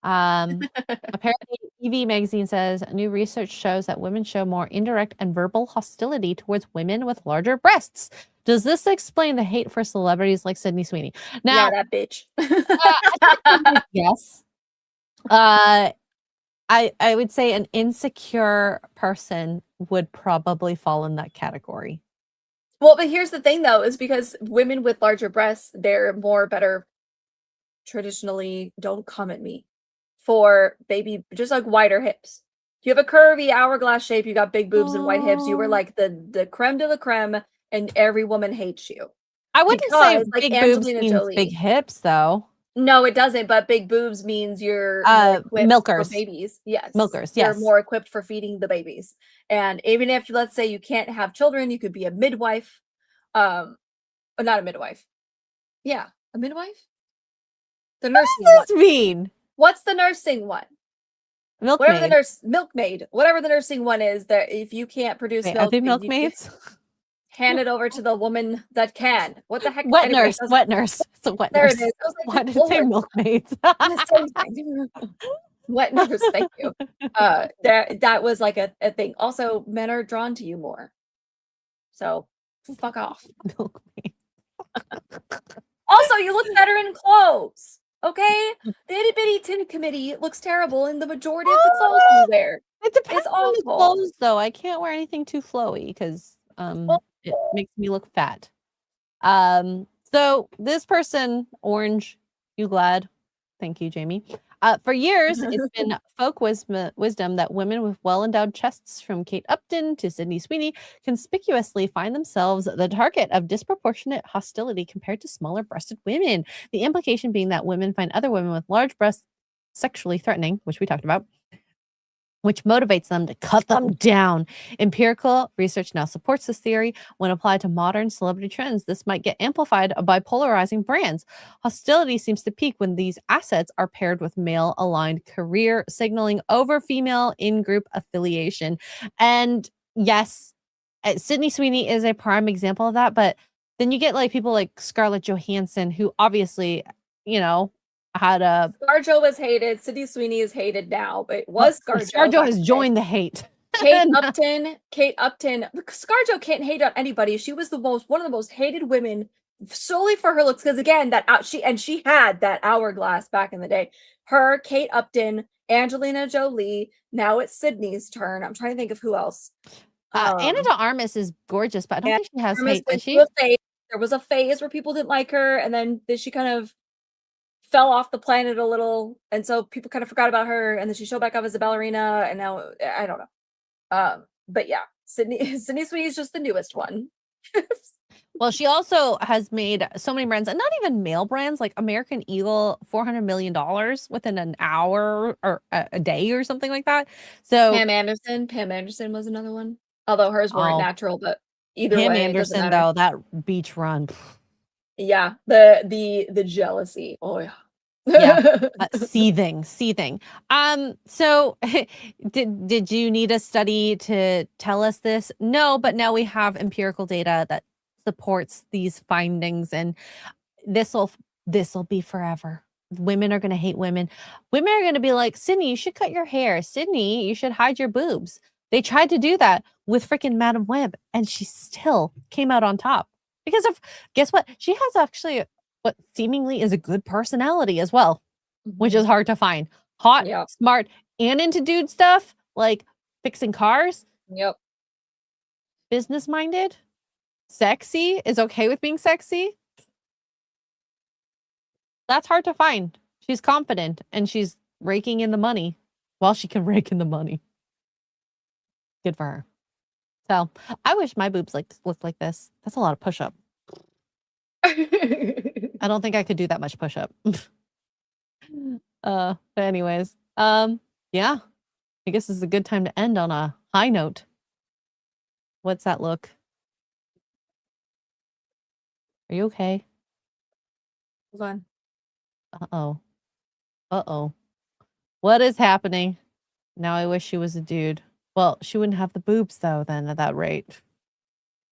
Apparently TV magazine says new research shows that women show more indirect and verbal hostility towards women with larger breasts. Does this explain the hate for celebrities like Sydney Sweeney? Now,
yeah, that bitch.
Yes. I would say an insecure person would probably fall in that category.
Well, but here's the thing though, is because women with larger breasts, they're better traditionally, don't come at me, for baby, just like wider hips. you have a curvy hourglass shape, you got big boobs and white hips, you were like the creme de la creme, and every woman hates you.
I wouldn't say
Because, like
big boobs
Angelina
means big
Jolie.
hips, though.
No, it doesn't, but big boobs means you're more equipped for
Milkers.
babies. Yes.
Milkers,
You're
yes.
more equipped for feeding the babies. And even if, let's say, you can't have children, you could be a midwife. Not a midwife. Yeah, a midwife? The nursing
What
one.
does this mean?
What's the nursing one? Whatever the milkmaid, whatever the nursing one is, that if you can't produce
Wait,
milk,
are they
you
milkmaids?
hand it over to the woman that can. What the heck?
Wet
Anyway,
nurse. Wet nurse. It's a wet
there
nurse.
it is. I was like,
Why did it say
Lord.
milkmaids?
Same thing. Wet nurse, thank you. That was like a thing. Also, men are drawn to you more. So fuck off.
Milkmaid.
Also, you look better in clothes. Okay? The itty bitty tin committee looks terrible in the majority of the clothes you wear.
It depends
It's
on the
awful.
clothes, though. I can't wear anything too flowy because it makes me look fat. So this person, Orange, you glad? Thank you, Jamie. For years, it's been folk wisdom that women with well-endowed chests, from Kate Upton to Sydney Sweeney, conspicuously find themselves the target of disproportionate hostility compared to smaller-breasted women. The implication being that women find other women with large breasts sexually threatening, which we talked about, which motivates them to cut them down. Empirical research now supports this theory. When applied to modern celebrity trends, this might get amplified by polarizing brands. Hostility seems to peak when these assets are paired with male-aligned career signaling over female in-group affiliation. And yes, Sydney Sweeney is a prime example of that, but then you get like people like Scarlett Johansson, who obviously, had a
ScarJo was hated. Sydney Sweeney is hated now, but it was ScarJo.
ScarJo has joined the hate.
Kate Upton. ScarJo can't hate on anybody. She was one of the most hated women solely for her looks. Because again, she had that hourglass back in the day. Her, Kate Upton, Angelina Jolie. Now it's Sydney's turn. I'm trying to think of who else.
Anna de Armas is gorgeous, but I don't think she has hate, does she?
There was a phase where people didn't like her, and then she kind of fell off the planet a little, and so people kind of forgot about her, and then she showed back up as a ballerina, and now I don't know. But yeah, Sydney Sweeney is just the newest one.
Well, she also has made so many brands, and not even male brands, like American Eagle, $400 million within an hour or a day or something like that. So
Pam Anderson was another one, although hers weren't natural, but either
Pam
way,
Anderson,
it doesn't matter.
though, that beach run.
Yeah, the jealousy. Oh yeah.
Yeah, seething. So did you need a study to tell us this? No, but now we have empirical data that supports these findings, and this'll be forever. Women are going to hate women. Women are going to be like, Sydney, you should cut your hair. Sydney, you should hide your boobs. They tried to do that with freaking Madam Web, and she still came out on top because of, guess what? She has actually what seemingly is a good personality as well, which is hard to find. Hot, smart, and into dude stuff, like fixing cars.
Yep.
Business-minded, sexy, is okay with being sexy. That's hard to find. She's confident, and she's raking in the money while she can rake in the money. Good for her. So, I wish my boobs looked like this. That's a lot of push-up. I don't think I could do that much push-up. But anyways, yeah. I guess this is a good time to end on a high note. What's that look? Are you okay?
Hold on.
Uh-oh. Uh-oh. What is happening? Now I wish she was a dude. Well, she wouldn't have the boobs, though, then, at that rate.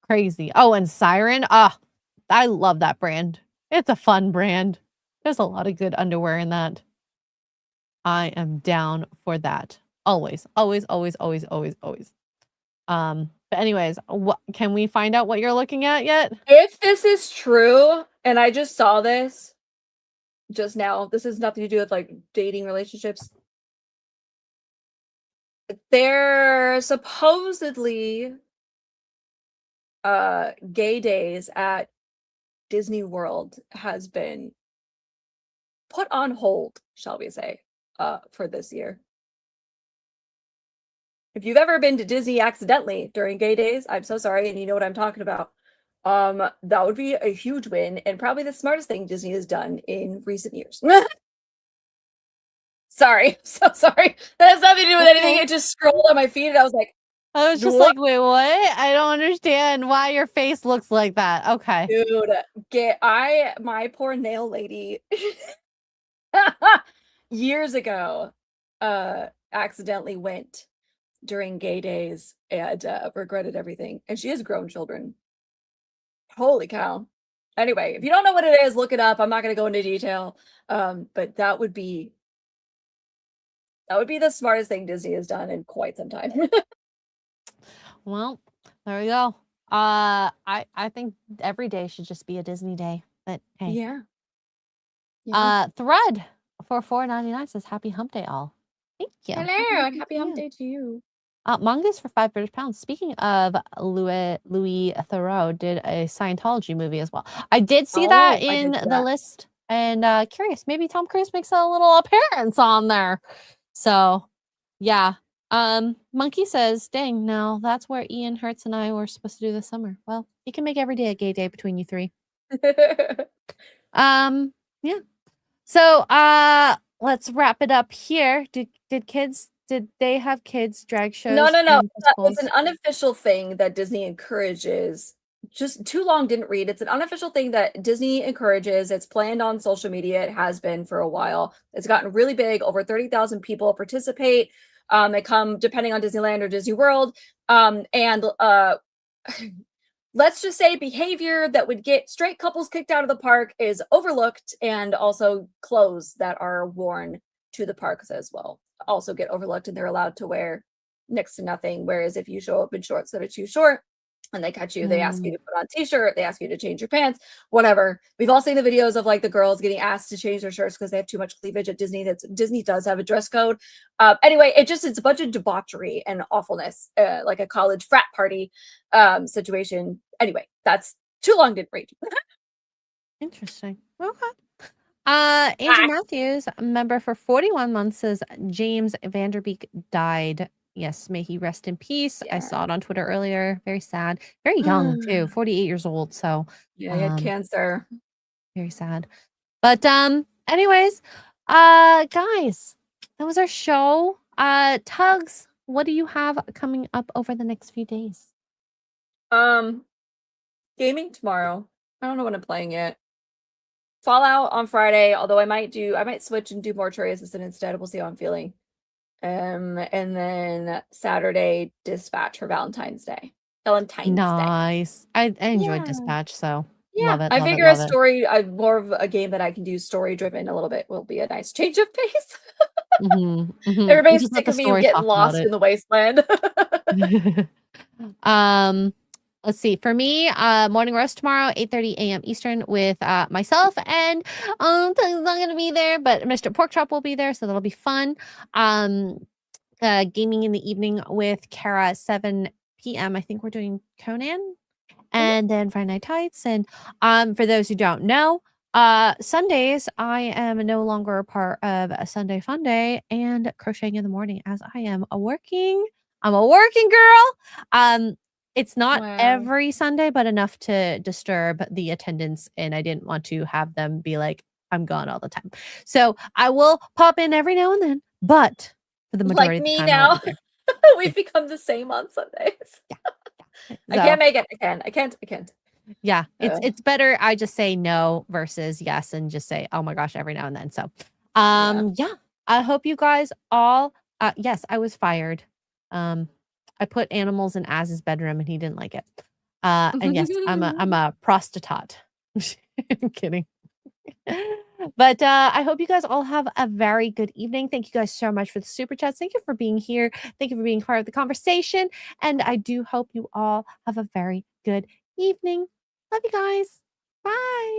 Crazy. Oh, and Siren. I love that brand. It's a fun brand. There's a lot of good underwear in that. I am down for that. Always. Always, always, always, always, always. But anyways, can we find out what you're looking at yet?
If this is true, and I just saw this just now, this has nothing to do with like dating relationships. There supposedly gay days at Disney World has been put on hold, shall we say, for this year. If you've ever been to Disney accidentally during gay days, I'm so sorry, and you know what I'm talking about. That would be a huge win and probably the smartest thing Disney has done in recent years. Sorry, so sorry. That has nothing to do with anything. It just scrolled on my feed, and I was like,
I was just
"What?"
like, wait, what? I don't understand why your face looks like that. Okay.
Dude, my poor nail lady years ago accidentally went during gay days and regretted everything. And she has grown children. Holy cow. Anyway, if you don't know what it is, look it up. I'm not going to go into detail. But that would be the smartest thing Disney has done in quite some time.
Well, there we go. I think every day should just be a Disney day. But hey.
Yeah.
Thread for $4.99 says happy hump day all. Thank you.
Hello, and happy hump day to you.
Mongoose for £5. Speaking of Louis Theroux did a Scientology movie as well. I did see that in the list, and curious, maybe Tom Cruise makes a little appearance on there. So, yeah. Monkey says, "Dang, now that's where Ian Hertz and I were supposed to do this summer." Well, you can make every day a gay day between you three. Yeah. So, let's wrap it up here. Did they have kids drag shows?
No.
in
It's an unofficial thing that Disney encourages. Just too long didn't read. It's an unofficial thing that Disney encourages. It's planned on social media. It has been for a while. It's gotten really big. Over 30,000 people participate. They come depending on Disneyland or Disney World. And let's just say behavior that would get straight couples kicked out of the park is overlooked, and also clothes that are worn to the parks as well also get overlooked, and they're allowed to wear next to nothing. Whereas if you show up in shorts that are too short and they catch you, they ask you to put on a t-shirt, they ask you to change your pants, whatever. We've all seen the videos of like the girls getting asked to change their shirts because they have too much cleavage at Disney. Disney does have a dress code. Anyway, it's a bunch of debauchery and awfulness, like a college frat party situation. Anyway, that's too long didn't read.
Interesting. Okay. Angel Matthews, a member for 41 months, says James Vanderbeek died. Yes, may he rest in peace. I saw it on Twitter earlier. Very sad. Very young too, 48 years old. So
yeah, he had cancer.
Very sad. But anyways, guys, that was our show. Tugs, what do you have coming up over the next few days?
Gaming tomorrow. I don't know what I'm playing yet. Fallout on Friday, although I might switch and do Mortuary Assistant instead. We'll see how I'm feeling. And then Saturday, Dispatch for Valentine's Day.
Nice. I enjoyed Dispatch, so love it.
I
love
figure
it, love
a
it.
story, more of a game that I can do story driven a little bit will be a nice change of pace. Everybody's
Just let
sick
the
of me
story
getting
talk about
lost
it.
in the wasteland.
Let's see. For me, morning roast tomorrow, 8:30 a.m. Eastern with myself, and Tug's not gonna be there, but Mr. Porkchop will be there, so that'll be fun. Gaming in the evening with Kara, 7 p.m. I think we're doing Conan, and then Friday Night Tights. And for those who don't know, Sundays I am no longer a part of a Sunday Fun Day and Crocheting in the Morning, as I am I'm a working girl. It's not every Sunday, but enough to disturb the attendance, and I didn't want to have them be like, I'm gone all the time. So I will pop in every now and then, but for the majority
Like
of the
me
time,
now.
I'll be there.
We've become the same on Sundays. I
So-
can't make it. I can't.
Yeah, it's better I just say no versus yes, and just say, oh my gosh, every now and then. So yeah, I hope you guys all yes, I was fired. I put animals in Az's bedroom and he didn't like it. And yes, I'm a prostitute. I'm kidding. But I hope you guys all have a very good evening. Thank you guys so much for the super chats. Thank you for being here. Thank you for being part of the conversation. And I do hope you all have a very good evening. Love you guys. Bye.